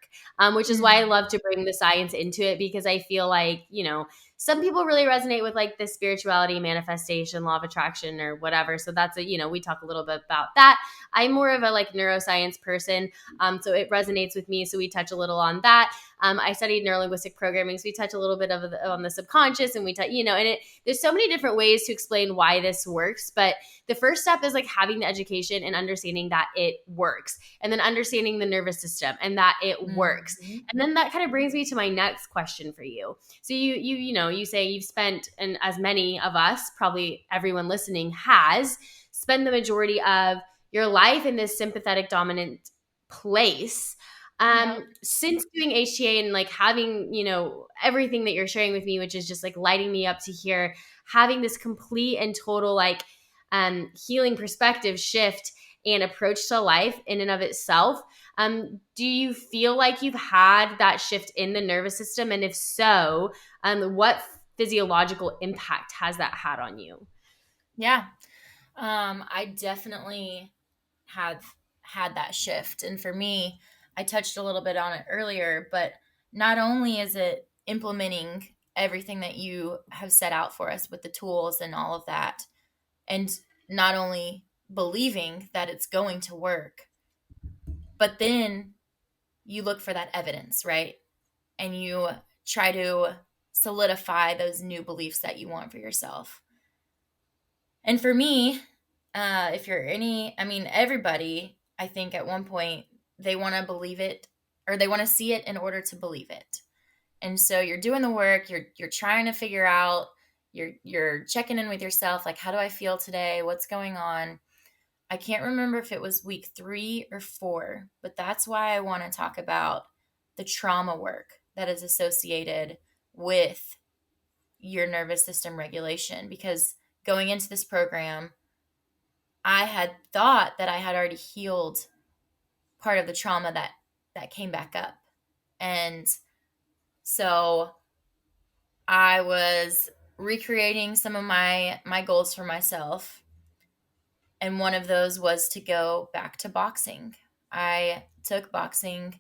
Which is why I Mm. love to bring the science into it, because I feel like, you know, some people really resonate with like the spirituality, manifestation, law of attraction, or whatever. So that's a, you know, we talk a little bit about that. I'm more of a like neuroscience person. So it resonates with me. So we touch a little on that. I studied neurolinguistic programming, so we touch a little bit of on the subconscious, and we touch, you know, and there's so many different ways to explain why this works. But the first step is like having the education and understanding that it works, and then understanding the nervous system and that it works. Mhm. And then that kind of brings me to my next question for you. So you know, you say you've spent, and as many of us, probably everyone listening has, spent the majority of your life in this sympathetic dominant place. Yep. Since doing HTA and like having, you know, everything that you're sharing with me, which is just like lighting me up to hear, having this complete and total like healing perspective shift and approach to life in and of itself. Do you feel like you've had that shift in the nervous system? And if so, what physiological impact has that had on you? Yeah. I definitely have had that shift. And for me, I touched a little bit on it earlier, but not only is it implementing everything that you have set out for us with the tools and all of that, and not only believing that it's going to work, but then you look for that evidence, right? And you try to solidify those new beliefs that you want for yourself. And for me, if you're any, I mean, everybody, I think at one point they want to believe it, or they want to see it in order to believe it. And so you're doing the work, you're trying to figure out, you're checking in with yourself, like, how do I feel today? What's going on? I can't remember if it was week 3 or 4, but that's why I want to talk about the trauma work that is associated with your nervous system regulation. Because going into this program, I had thought that I had already healed part of the trauma that came back up. And so I was recreating some of my goals for myself, and one of those was to go back to boxing. I took boxing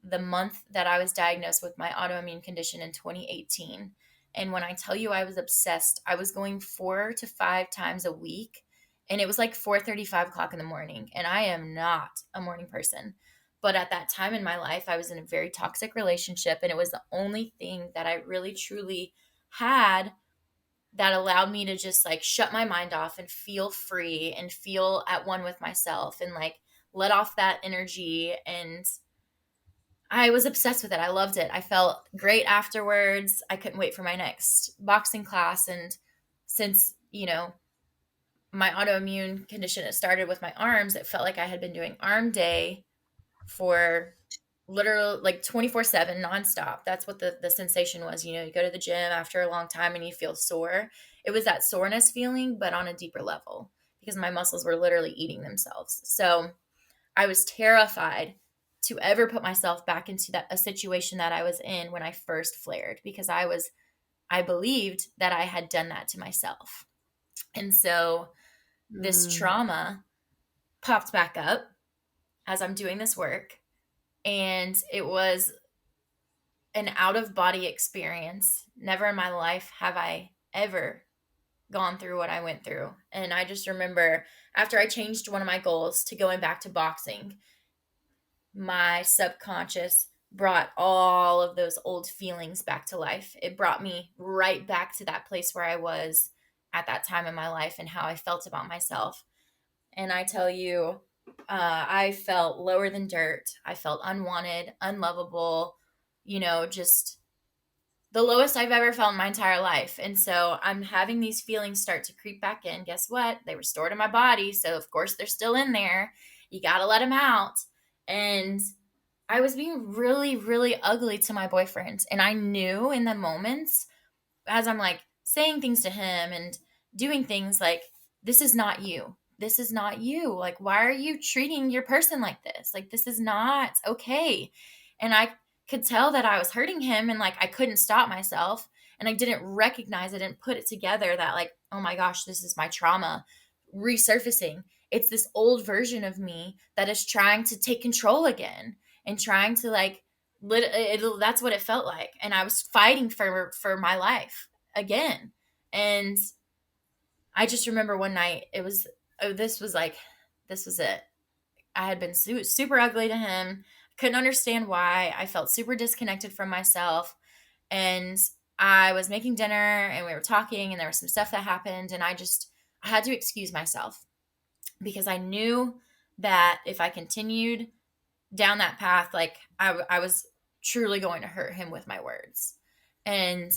the month that I was diagnosed with my autoimmune condition in 2018. And when I tell you I was obsessed, I was going 4 to 5 times a week. And it was like 4:35 in the morning. And I am not a morning person. But at that time in my life, I was in a very toxic relationship. And it was the only thing that I really truly had that allowed me to just like shut my mind off and feel free and feel at one with myself and like let off that energy. And I was obsessed with it. I loved it. I felt great afterwards. I couldn't wait for my next boxing class. And since, you know, my autoimmune condition, it started with my arms, it felt like I had been doing arm day for literal like 24/7 nonstop. That's what the sensation was. You know, you go to the gym after a long time and you feel sore. It was that soreness feeling, but on a deeper level, because my muscles were literally eating themselves. So I was terrified to ever put myself back into a situation that I was in when I first flared, because I believed that I had done that to myself. And so this Mm. trauma popped back up as I'm doing this work, and it was an out of body experience. Never in my life have I ever gone through what I went through. And I just remember after I changed one of my goals to going back to boxing, my subconscious brought all of those old feelings back to life. It brought me right back to that place where I was at that time in my life and how I felt about myself. And I tell you, I felt lower than dirt. I felt unwanted, unlovable, you know, just the lowest I've ever felt in my entire life. And so I'm having these feelings start to creep back in. Guess what? They were stored in my body. So, of course, they're still in there. You got to let them out. And I was being really, really ugly to my boyfriend. And I knew in the moments, as I'm like saying things to him and doing things like, this is not you. This is not you. Like, why are you treating your person like this? Like, this is not okay. And I could tell that I was hurting him, and like I couldn't stop myself, and I didn't recognize it and put it together that like, oh my gosh, this is my trauma resurfacing. It's this old version of me that is trying to take control again and trying to like that's what it felt like, and I was fighting for my life again. And I just remember one night, it was, oh, this was it. I had been super ugly to him. Couldn't understand why. I felt super disconnected from myself. And I was making dinner and we were talking, and there was some stuff that happened. And I had to excuse myself because I knew that if I continued down that path, like I was truly going to hurt him with my words. And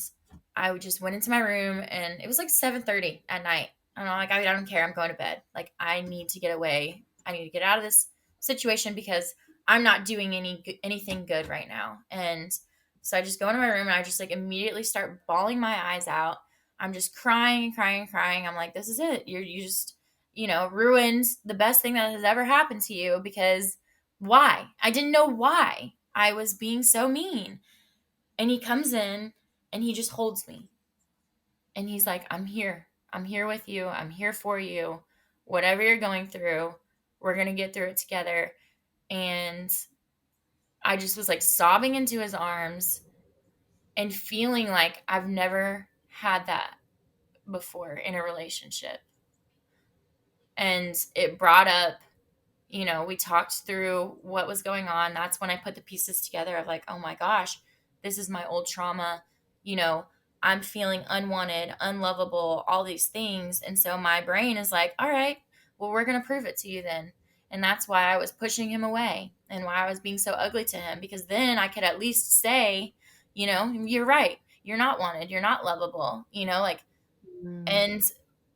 I just went into my room, and it was like 7:30 at night. And I'm like, I don't care. I'm going to bed. Like, I need to get away. I need to get out of this situation because I'm not doing anything good right now. And so I just go into my room and I just like immediately start bawling my eyes out. I'm just crying and crying and crying. I'm like, this is it. You just, ruined the best thing that has ever happened to you because why? I didn't know why I was being so mean. And he comes in and he just holds me. And he's like, I'm here. I'm here with you. I'm here for you. Whatever you're going through, we're going to get through it together. And I just was like sobbing into his arms and feeling like I've never had that before in a relationship. And it brought up, we talked through what was going on. That's when I put the pieces together of like, oh my gosh, this is my old trauma. I'm feeling unwanted, unlovable, all these things. And so my brain is like, all right, well, we're going to prove it to you then. And that's why I was pushing him away and why I was being so ugly to him, because then I could at least say, you're right. You're not wanted. You're not lovable, like, Mm. and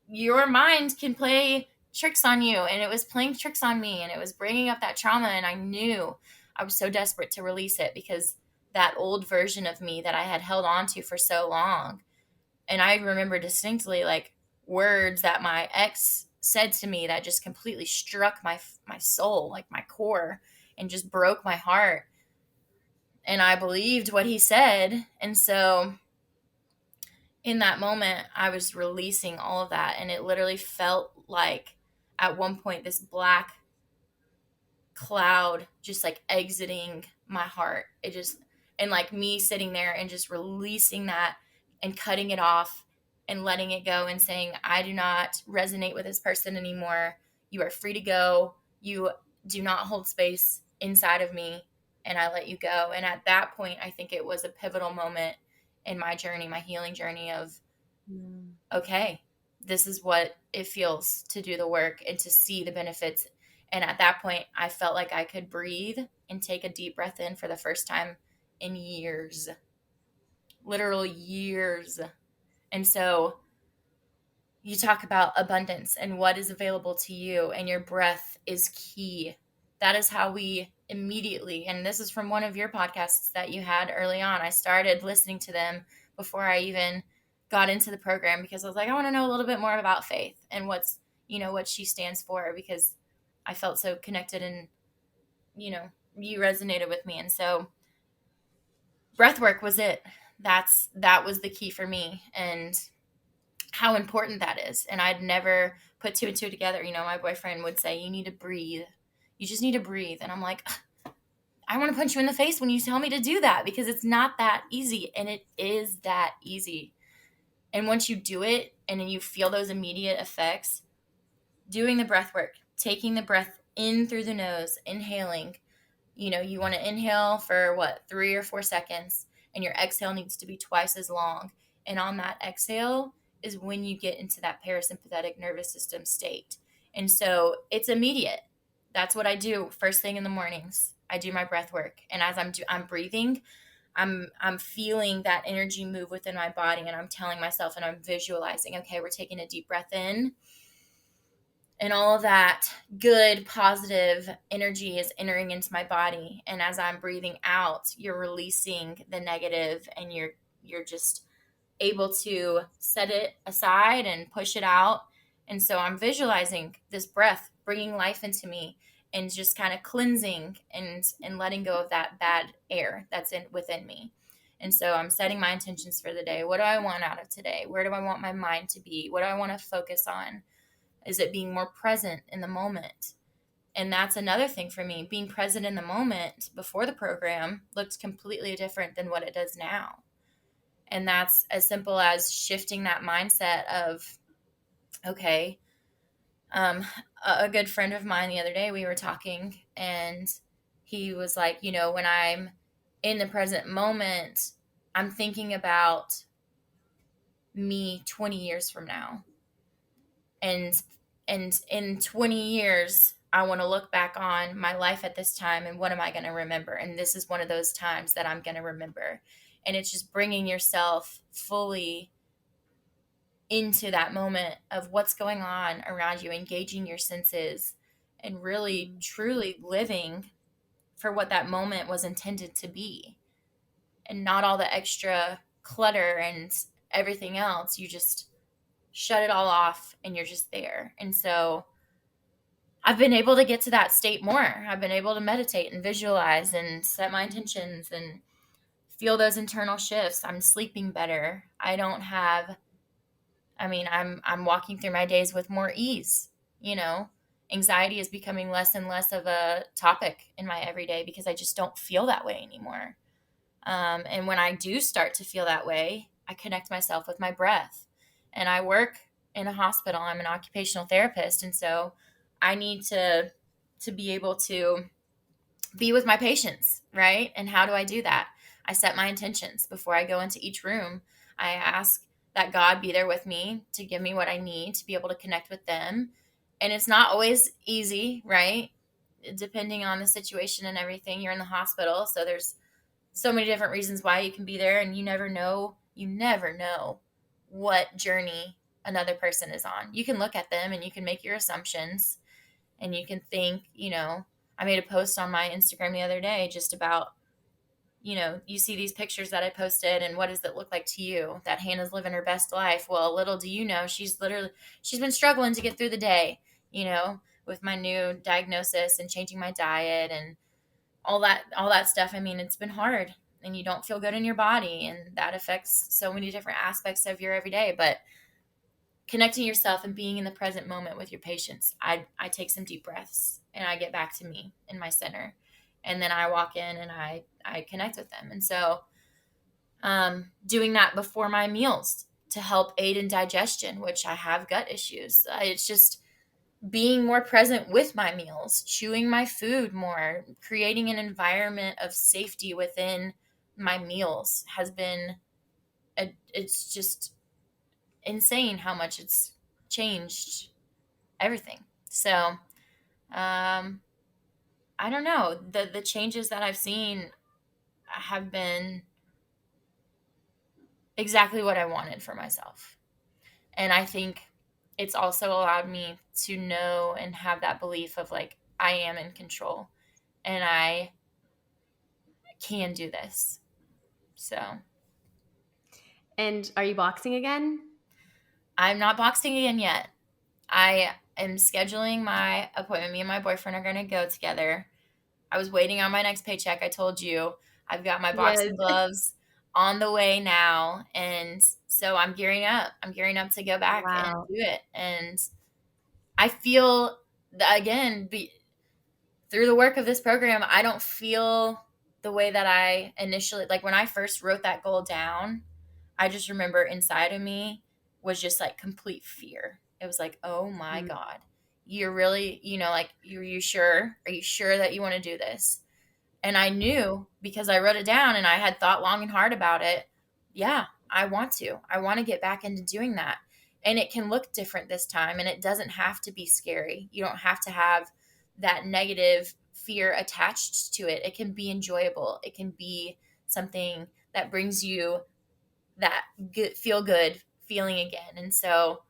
your mind can play tricks on you, and it was playing tricks on me, and it was bringing up that trauma, and I knew I was so desperate to release it because that old version of me that I had held on to for so long. And I remember distinctly like words that my ex said to me that just completely struck my soul, like my core, and just broke my heart. And I believed what he said. And so in that moment, I was releasing all of that. And it literally felt like at one point, this black cloud just like exiting my heart. It just, and like me sitting there and just releasing that and cutting it off and letting it go and saying, I do not resonate with this person anymore. You are free to go. You do not hold space inside of me. And I let you go. And at that point, I think it was a pivotal moment in my journey, my healing journey of, Mm. okay, this is what it feels to do the work and to see the benefits. And at that point, I felt like I could breathe and take a deep breath in for the first time in years, literal years. And so you talk about abundance and what is available to you, and your breath is key. That is how we immediately, and this is from one of your podcasts that you had early on. I started listening to them before I even got into the program because I was like, I want to know a little bit more about Faith and what she stands for, because I felt so connected, and you resonated with me. And so breath work was it. That was the key for me, and how important that is. And I'd never put two and two together. My boyfriend would say, you need to breathe. You just need to breathe. And I'm like, I want to punch you in the face when you tell me to do that, because it's not that easy. And it is that easy. And once you do it and then you feel those immediate effects, doing the breath work, taking the breath in through the nose, inhaling, you want to inhale for 3 or 4 seconds, and your exhale needs to be twice as long. And on that exhale is when you get into that parasympathetic nervous system state. And so it's immediate. That's what I do first thing in the mornings. I do my breath work. And as I'm breathing, I'm feeling that energy move within my body, and I'm telling myself and I'm visualizing, okay, we're taking a deep breath in, and all of that good positive energy is entering into my body. And as I'm breathing out, you're releasing the negative, and you're just able to set it aside and push it out. And so I'm visualizing this breath bringing life into me, and just kind of cleansing and letting go of that bad air that's in within me. And so I'm setting my intentions for the day. What do I want out of today? Where do I want my mind to be? What do I want to focus on? Is it being more present in the moment? And that's another thing for me. Being present in the moment before the program looked completely different than what it does now. And that's as simple as shifting that mindset of, okay, um, a good friend of mine the other day, we were talking, and he was like, when I'm in the present moment, I'm thinking about me 20 years from now. And in 20 years, I want to look back on my life at this time, and what am I going to remember? And this is one of those times that I'm going to remember. And it's just bringing yourself fully into that moment of what's going on around you, engaging your senses, and really truly living for what that moment was intended to be, and not all the extra clutter and everything else. You just shut it all off and you're just there. And so I've been able to get to that state more. I've been able to meditate and visualize and set my intentions and feel those internal shifts. I'm sleeping better. I'm walking through my days with more ease. Anxiety is becoming less and less of a topic in my everyday because I just don't feel that way anymore. And when I do start to feel that way, I connect myself with my breath. And I work in a hospital. I'm an occupational therapist, and so I need to be able to be with my patients, right? And how do I do that? I set my intentions before I go into each room. I ask that God be there with me to give me what I need to be able to connect with them. And it's not always easy, right? Depending on the situation and everything. You're in the hospital, so there's so many different reasons why you can be there, and you never know what journey another person is on. You can look at them and you can make your assumptions, and you can think, I made a post on my Instagram the other day just about, you see these pictures that I posted, and what does it look like to you? That Hannah's living her best life. Well, little do you know, she's been struggling to get through the day, with my new diagnosis and changing my diet and all that stuff. I mean, it's been hard, and you don't feel good in your body, and that affects so many different aspects of your everyday. But connecting yourself and being in the present moment with your patients, I take some deep breaths and I get back to me in my center, and then I walk in and I connect with them. And so doing that before my meals to help aid in digestion, which I have gut issues. It's just being more present with my meals, chewing my food more, creating an environment of safety within my meals has been, it's just insane how much it's changed everything. So, I don't know. The changes that I've seen have been exactly what I wanted for myself. And I think it's also allowed me to know and have that belief of like, I am in control and I can do this. So And are you boxing again? I'm not boxing again yet. I am scheduling my appointment. Me and my boyfriend are going to go together. I was waiting on my next paycheck. I told you I've got my Yes. boxing gloves on the way now. And so I'm gearing up. I'm gearing up to go back and Wow. do it. And I feel that, again, through the work of this program, I don't feel the way that I initially, like when I first wrote that goal down, I just remember inside of me was just like complete fear. It was like, oh my Mm. God, you're really, like, are you sure? Are you sure that you want to do this? And I knew because I wrote it down and I had thought long and hard about it. Yeah, I want to. I want to get back into doing that. And it can look different this time, and it doesn't have to be scary. You don't have to have that negative fear attached to it. It can be enjoyable. It can be something that brings you that feel good feeling again. And so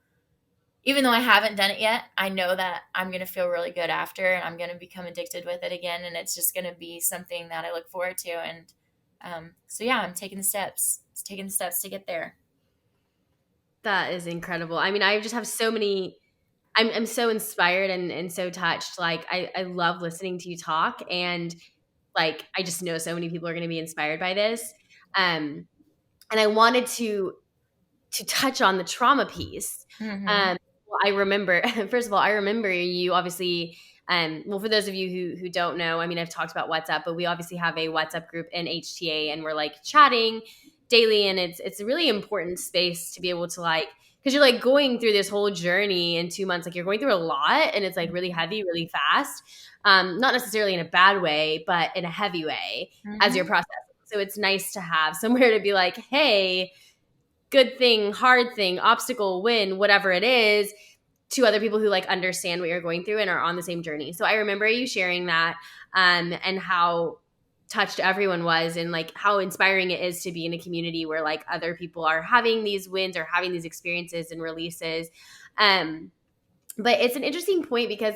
even though I haven't done it yet, I know that I'm going to feel really good after, and I'm going to become addicted with it again. And it's just going to be something that I look forward to. And so, yeah, I'm taking the steps. It's taking the steps to get there. That is incredible. I mean, I just have so many I'm so inspired and so touched. Like I love listening to you talk, and like I just know so many people are going to be inspired by this. And I wanted to touch on the trauma piece. Mm-hmm. Well, I remember, first of all, I remember you obviously. Well, for those of you who don't know, I mean, I've talked about WhatsApp, but we obviously have a WhatsApp group in HTA, and we're like chatting daily, and it's a really important space to be able to like, because you're like going through this whole journey in 2 months, like you're going through a lot, and it's like really heavy, really fast. Not necessarily in a bad way, but in a heavy way as you're Mm-hmm. processing. So it's nice to have somewhere to be like, hey, good thing, hard thing, obstacle, win, whatever it is, to other people who like understand what you're going through and are on the same journey. So I remember you sharing that, and how touched everyone was, and like how inspiring it is to be in a community where like other people are having these wins or having these experiences and releases. Um, but it's an interesting point because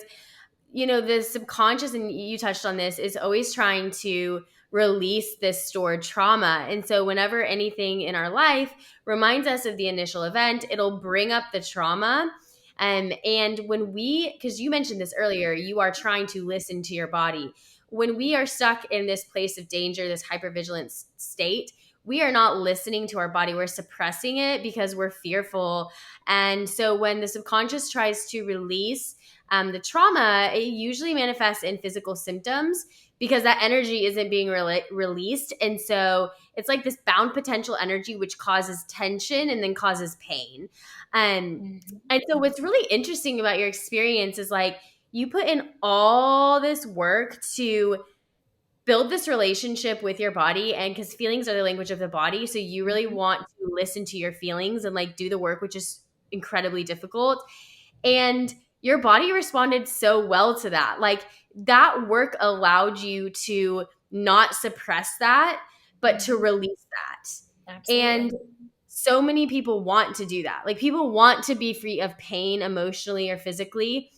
the subconscious, and you touched on this, is always trying to release this stored trauma. And so whenever anything in our life reminds us of the initial event, it'll bring up the trauma. And when because you mentioned this earlier, you are trying to listen to your body. When we are stuck in this place of danger, this hypervigilance state, we are not listening to our body. We're suppressing it because we're fearful. And so when the subconscious tries to release the trauma, it usually manifests in physical symptoms because that energy isn't being released. And so it's like this bound potential energy, which causes tension and then causes pain. Um, Mm-hmm. and so what's really interesting about your experience is like you put in all this work to build this relationship with your body, and because feelings are the language of the body, so you really Mm-hmm. want to listen to your feelings and like do the work, which is incredibly difficult. And your body responded so well to that. Like that work allowed you to not suppress that, but to Mm-hmm. release that. And Absolutely. so many people want to do that. Like people want to be free of pain emotionally or physically.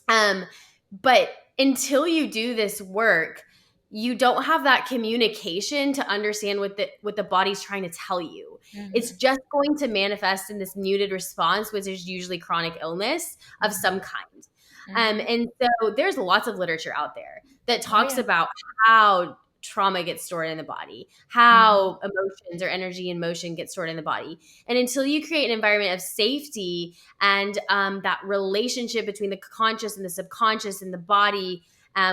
Um, but until you do this work, you don't have that communication to understand what the body's trying to tell you. It's Mm-hmm. just going to manifest in this muted response, which is usually chronic illness of some kind. Mm-hmm. And so there's lots of literature out there that Oh talks yeah. about how trauma gets stored in the body, Mm-hmm. how emotions or energy and motion get stored in the body. And until you create an environment of safety and that relationship between the conscious and the subconscious and the body,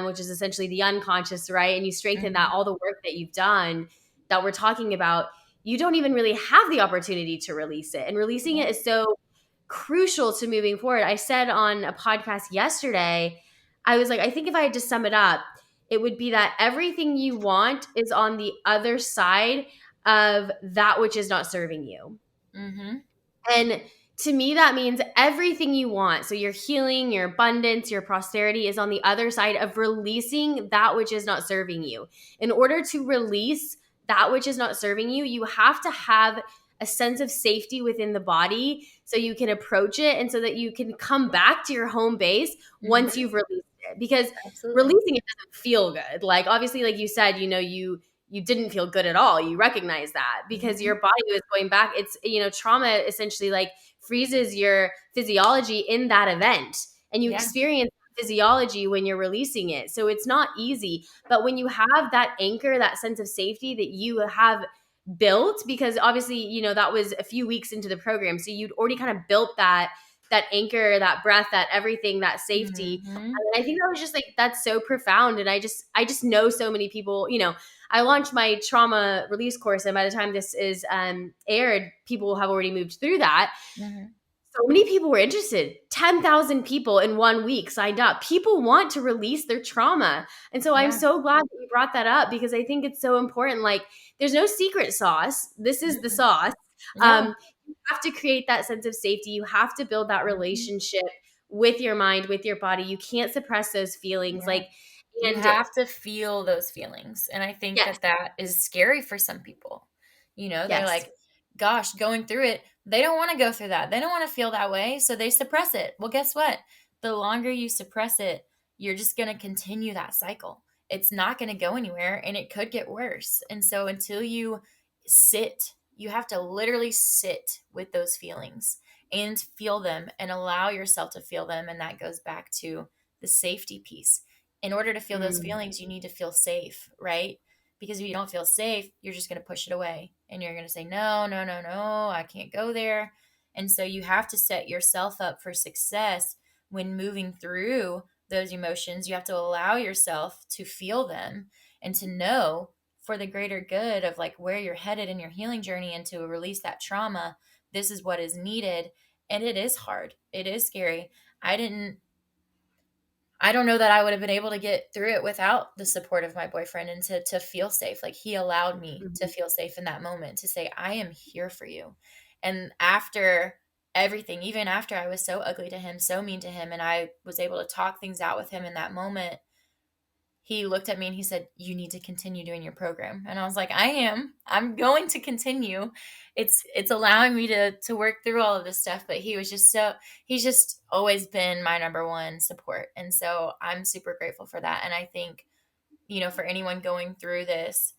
which is essentially the unconscious, right? And you strengthen that, Mm-hmm. all the work that you've done that we're talking about, you don't even really have the opportunity to release it. And releasing it Yeah. is so crucial to moving forward. I said on a podcast yesterday, I was like, I think if I had to sum it up, it would be that everything you want is on the other side of that which is not serving you. Mm-hmm. And to me, that means everything you want. So your healing, your abundance, your prosperity is on the other side of releasing that which is not serving you. In order to release that which is not serving you, you have to have a sense of safety within the body so you can approach it and so that you can come back to your home base once Mm-hmm. you've released it. Because Absolutely. releasing it doesn't feel good. Like obviously, like you said, you didn't feel good at all. You recognize that because Mm-hmm. your body was going back. It's, trauma essentially like freezes your physiology in that event, and you Yeah. experience physiology when you're releasing it. So it's not easy. But when you have that anchor, that sense of safety that you have built, because obviously, that was a few weeks into the program. So you'd already kind of built that anchor, that breath, that everything, that safety. Mm-hmm. And I think that was just like that's so profound. And I just know so many people, I launched my trauma release course, and by the time this is aired, people have already moved through that. Mm-hmm. So many people were interested. 10,000 people in 1 week signed up. People want to release their trauma. And so I'm Yeah. so glad that you brought that up because I think it's so important. Like, there's no secret sauce. This is the Mm-mm. sauce. Yeah. You have to create that sense of safety. You have to build that Mhm. relationship with your mind, with your body. You can't suppress those feelings. Yeah. Like, You and have to feel those feelings. And I think yes, that that is scary for some people. They're yes. like, gosh, going through it, they don't want to go through that. They don't want to feel that way. So they suppress it. Well, guess what? The longer you suppress it, you're just going to continue that cycle. It's not going to go anywhere and it could get worse. And so until you sit, you have to literally sit with those feelings and feel them and allow yourself to feel them. And that goes back to the safety piece. In order to feel those Mm. feelings, you need to feel safe, right? Because if you don't feel safe, you're just going to push it away and you're going to say, no, no, no, no, I can't go there. And so you have to set yourself up for success when moving through those emotions. You have to allow yourself to feel them and to know for the greater good of like where you're headed in your healing journey and to release that trauma. This is what is needed. And it is hard. It is scary. I didn't I don't know that I would have been able to get through it without the support of my boyfriend and to feel safe. Like he allowed me to Mhm. feel safe in that moment to say, I am here for you. And after everything, even after I was so ugly to him, so mean to him, and I was able to talk things out with him in that moment, he looked at me and he said, you need to continue doing your program. And I was like, I'm going to continue. It's allowing me to work through all of this stuff. But he's just always been my number one support. And so I'm super grateful for that. And I think, for anyone going through this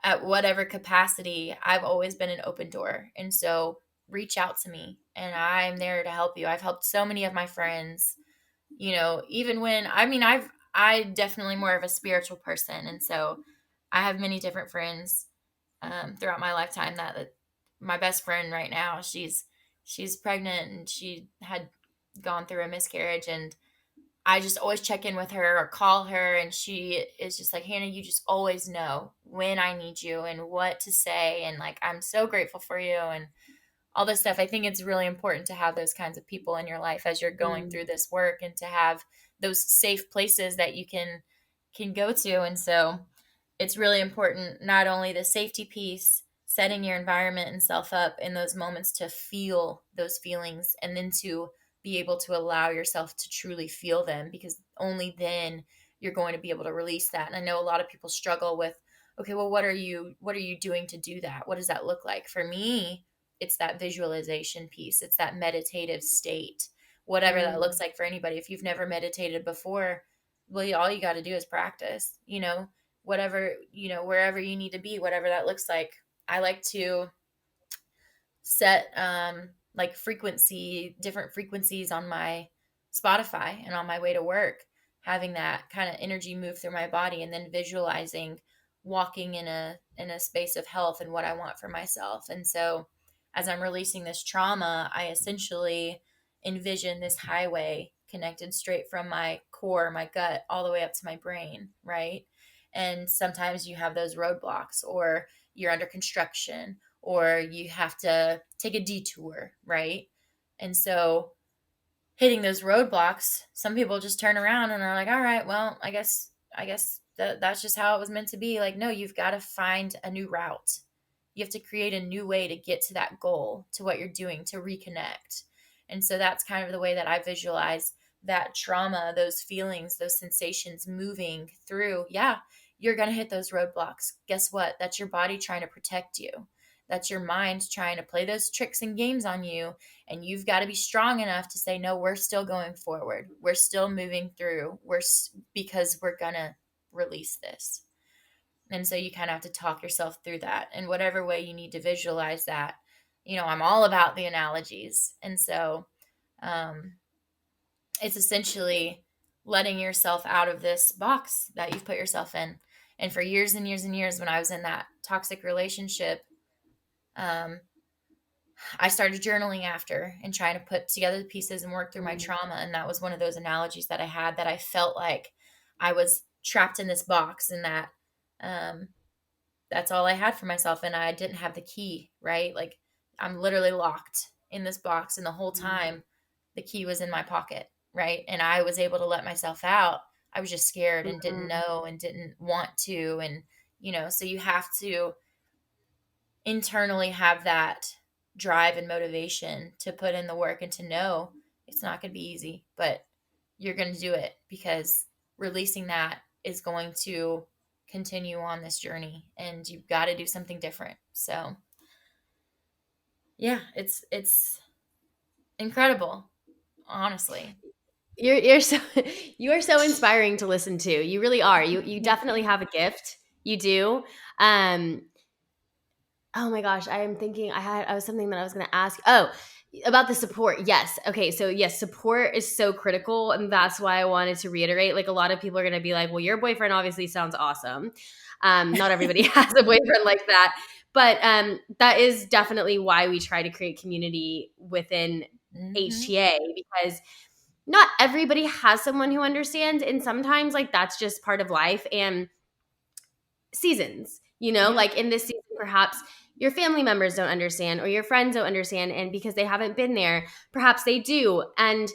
at whatever capacity, I've always been an open door. And so reach out to me and I'm there to help you. I've helped so many of my friends, even when I definitely more of a spiritual person, and so I have many different friends throughout my lifetime. That my best friend right now, she's pregnant and she had gone through a miscarriage, and I just always check in with her or call her, and she is just like, Hannah, you just always know when I need you and what to say, and like I'm so grateful for you and all this stuff. I think it's really important to have those kinds of people in your life as you're going Mm. through this work and to have those safe places that you can go to. And so it's really important, not only the safety piece, setting your environment and self up in those moments to feel those feelings and then to be able to allow yourself to truly feel them, because only then you're going to be able to release that. And I know a lot of people struggle with, okay, well, what are you doing to do that? What does that look like? For me, it's that visualization piece. It's that meditative state, whatever that looks Mm. like for anybody. If you've never meditated before, well, all you got to do is practice, whatever, wherever you need to be, whatever that looks like. I like to set like different frequencies on my Spotify and on my way to work, having that kind of energy move through my body and then visualizing walking in a space of health and what I want for myself. And so as I'm releasing this trauma, I essentially envision this highway connected straight from my core, my gut, all the way up to my brain, right? And sometimes you have those roadblocks, or you're under construction, or you have to take a detour, right? And so hitting those roadblocks, some people just turn around and are like, all right, well, I guess that's just how it was meant to be. Like, no, you've got to find a new route. You have to create a new way to get to that goal, to what you're doing, to reconnect. And so that's kind of the way that I visualize that trauma, those feelings, those sensations moving through. Yeah, you're going to hit those roadblocks. Guess what? That's your body trying to protect you. That's your mind trying to play those tricks and games on you. And you've got to be strong enough to say, no, we're still going forward. We're still moving through. Because we're going to release this. And so you kind of have to talk yourself through that. And whatever way you need to visualize that, I'm all about the analogies. And so um, it's essentially letting yourself out of this box that you've put yourself in. And for years and years and years, when I was in that toxic relationship, um, I started journaling after and trying to put together the pieces and work through my Mm. trauma. And that was one of those analogies that I had, that I felt like I was trapped in this box, and that um, that's all I had for myself. And I didn't have the key, right? Like I'm literally locked in this box. And the whole Mm. time the key was in my pocket, right? And I was able to let myself out. I was just scared and didn't Mhm. know and didn't want to. And, so you have to internally have that drive and motivation to put in the work and to know it's not going to be easy, but you're going to do it, because releasing that is going to continue on this journey, and you've got to do something different. So, yeah, it's incredible, honestly. You're so you are so inspiring to listen to. You really are. You definitely have a gift. You do. Um, oh my gosh, I am thinking I was something that I was going to ask. Oh, About the support, yes. Okay, so yes, support is so critical, and that's why I wanted to reiterate. Like, a lot of people are going to be like, "Well, your boyfriend obviously sounds awesome." Not everybody has a boyfriend like that, but that is definitely why we try to create community within Mm-hmm. HTA, because not everybody has someone who understands, and sometimes like that's just part of life. And seasons, Yeah. like in this season, perhaps your family members don't understand or your friends don't understand. And because they haven't been there, perhaps they do. And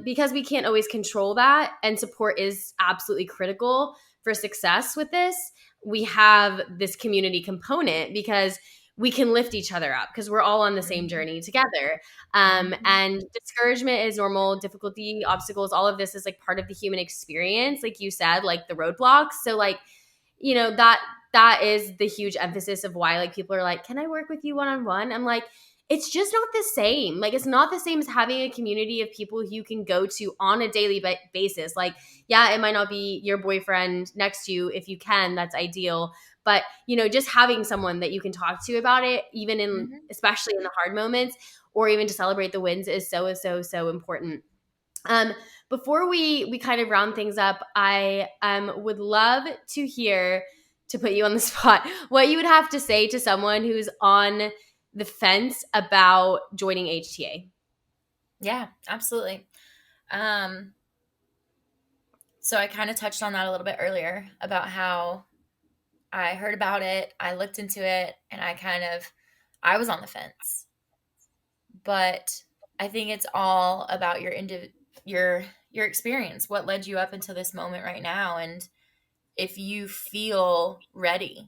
because we can't always control that, and support is absolutely critical for success with this, we have this community component because we can lift each other up because we're all on the same Mm-hmm. journey together. Mm-hmm. And discouragement is normal, difficulty, obstacles, all of this is like part of the human experience, like you said, like the roadblocks. So like, that is the huge emphasis of why like people are like, can I work with you one-on-one? I'm like, it's just not the same. Like, it's not the same as having a community of people who you can go to on a daily basis. Like, yeah, it might not be your boyfriend next to you. If you can, that's ideal. But just having someone that you can talk to about it, even in, Mm-hmm. especially in the hard moments, or even to celebrate the wins, is so so so important. um, Before we kind of round things up, I would love to hear, to put you on the spot, what you would have to say to someone who's on the fence about joining HTA. Yeah, absolutely. Um, so I kind of touched on that a little bit earlier about how I heard about it, I looked into it, and I was on the fence. But I think it's all about your your experience, what led you up until this moment right now, and if you feel ready,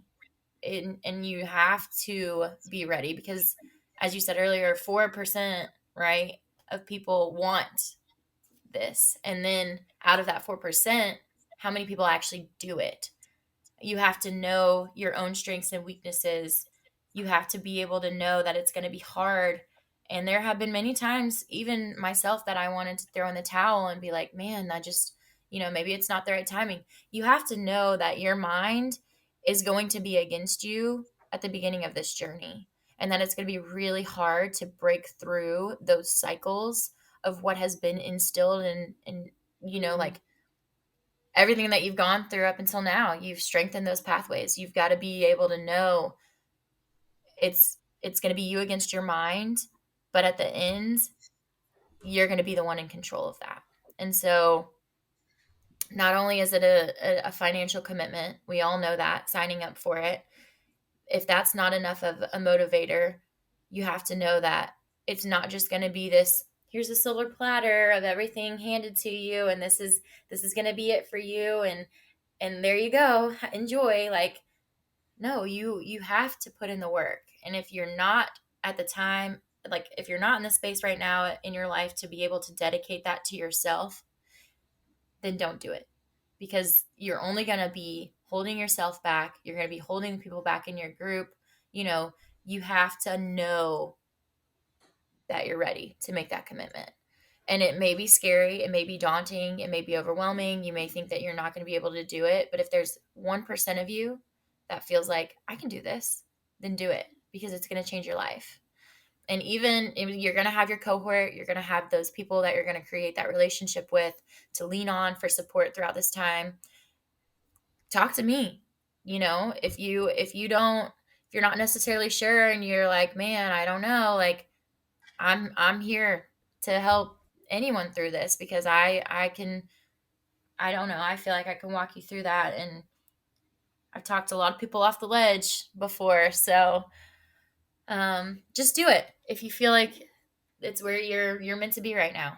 and you have to be ready because, as you said earlier, 4%, right, of people want this, and then out of that 4%, how many people actually do it? You have to know your own strengths and weaknesses. You have to be able to know that it's going to be hard. And there have been many times, even myself, that I wanted to throw in the towel and be like, man, I just, maybe it's not the right timing. You have to know that your mind is going to be against you at the beginning of this journey, and that it's going to be really hard to break through those cycles of what has been instilled and Mm, like everything that you've gone through up until now. You've strengthened those pathways. You've got to be able to know it's going to be you against your mind, but at the end, you're going to be the one in control of that. And so not only is it a financial commitment, we all know that signing up for it, if that's not enough of a motivator, you have to know that it's not just going to be this, here's a silver platter of everything handed to you, and this is going to be it for you, and there you go, enjoy. Like, no, you have to put in the work. And if you're not at the time, like if you're not in the space right now in your life to be able to dedicate that to yourself, then don't do it, because you're only going to be holding yourself back. You're going to be holding the people back in your group. you know you have to know that you're ready to make that commitment. And it may be scary, it may be daunting, it may be overwhelming. You may think that you're not going to be able to do it. But if there's 1% of you that feels like, I can do this, then do it, because it's going to change your life. And even if you're going to have your cohort, you're going to have those people that you're going to create that relationship with, to lean on for support throughout this time. Talk to me. If you're not necessarily sure and you're like, man, I don't know, like, I'm here to help anyone through this, because I don't know, I feel like I can walk you through that. And I've talked a lot of people off the ledge before. So just do it if you feel like it's where you're meant to be right now.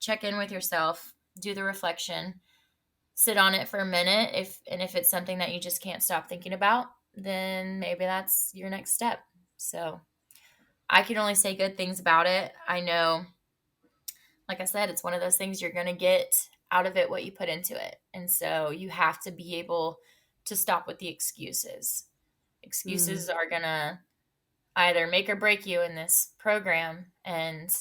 Check in with yourself, do the reflection, sit on it for a minute. If it's something that you just can't stop thinking about, then maybe that's your next step. So I can only say good things about it. I know, like I said, it's one of those things, you're going to get out of it what you put into it. And so you have to be able to stop with the excuses. mm, Excuses are going to either make or break you in this program. And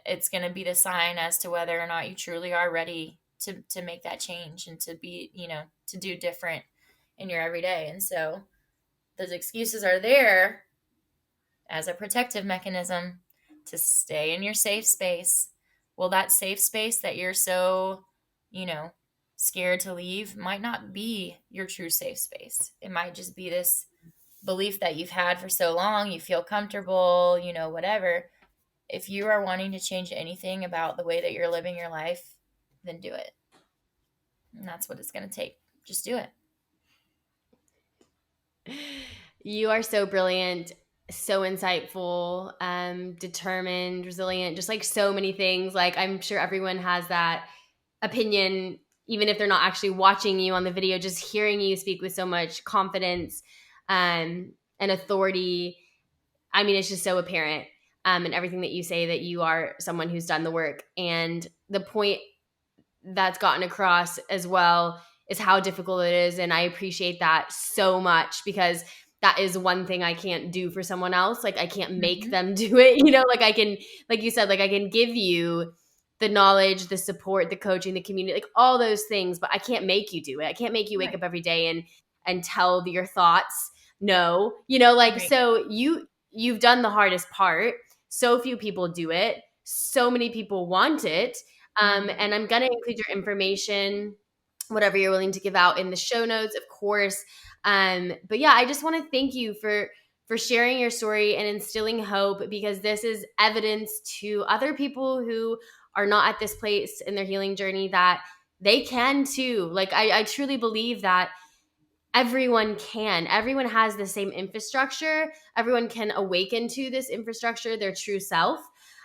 it's going to be the sign as to whether or not you truly are ready to make that change and to be, to do different in your everyday. And so those excuses are there as a protective mechanism. to stay in your safe space. Well, that safe space that you're so, you know, scared to leave might not be your true safe space. It might just be this belief that you've had for so long, you feel comfortable, whatever. If you are wanting to change anything about the way that you're living your life, then do it. And that's what it's going to take. Just do it. You are so brilliant, so insightful, determined, resilient, just like so many things. Like, I'm sure everyone has that opinion, even if they're not actually watching you on the video, just hearing you speak with so much confidence and authority. I mean, it's just so apparent in everything that you say that you are someone who's done the work. And the point that's gotten across as well is how difficult it is. And I appreciate that so much, because that is one thing I can't do for someone else. Like, I can't make them do it, like I can, like you said, like I can give you the knowledge, the support, the coaching, the community, like all those things, but I can't make you do it. I can't make you wake up every day and tell your thoughts no, like, Right. so you've done the hardest part. So few people do it. So many people want it. And I'm going to include your information, whatever you're willing to give out, in the show notes, of course. But yeah, I just want to thank you for sharing your story and instilling hope, because this is evidence to other people who are not at this place in their healing journey that they can too. Like, I truly believe that everyone has the same infrastructure. Everyone can awaken to this infrastructure, their true self.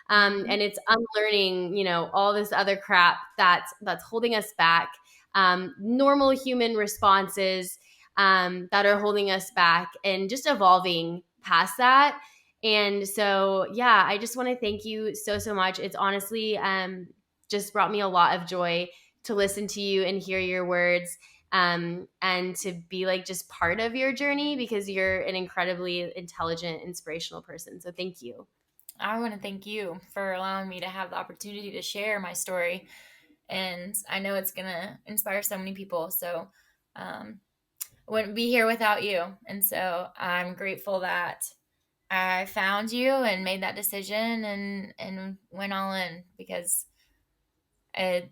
And it's unlearning, all this other crap that's holding us back. Normal human responses that are holding us back, and just evolving past that. And so, yeah, I just want to thank you so, so much. It's honestly just brought me a lot of joy to listen to you and hear your words, and to be like just part of your journey, because you're an incredibly intelligent, inspirational person. So thank you. I want to thank you for allowing me to have the opportunity to share my story. And I know it's going to inspire so many people. So I wouldn't be here without you. And so I'm grateful that I found you and made that decision and went all in, because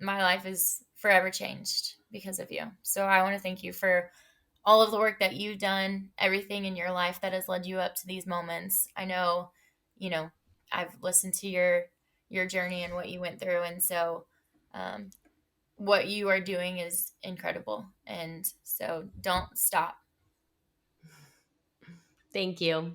my life is forever changed because of you. So I want to thank you for all of the work that you've done, everything in your life that has led you up to these moments. I know, you know, I've listened to your journey and what you went through, and so what you are doing is incredible. And so don't stop. Thank you.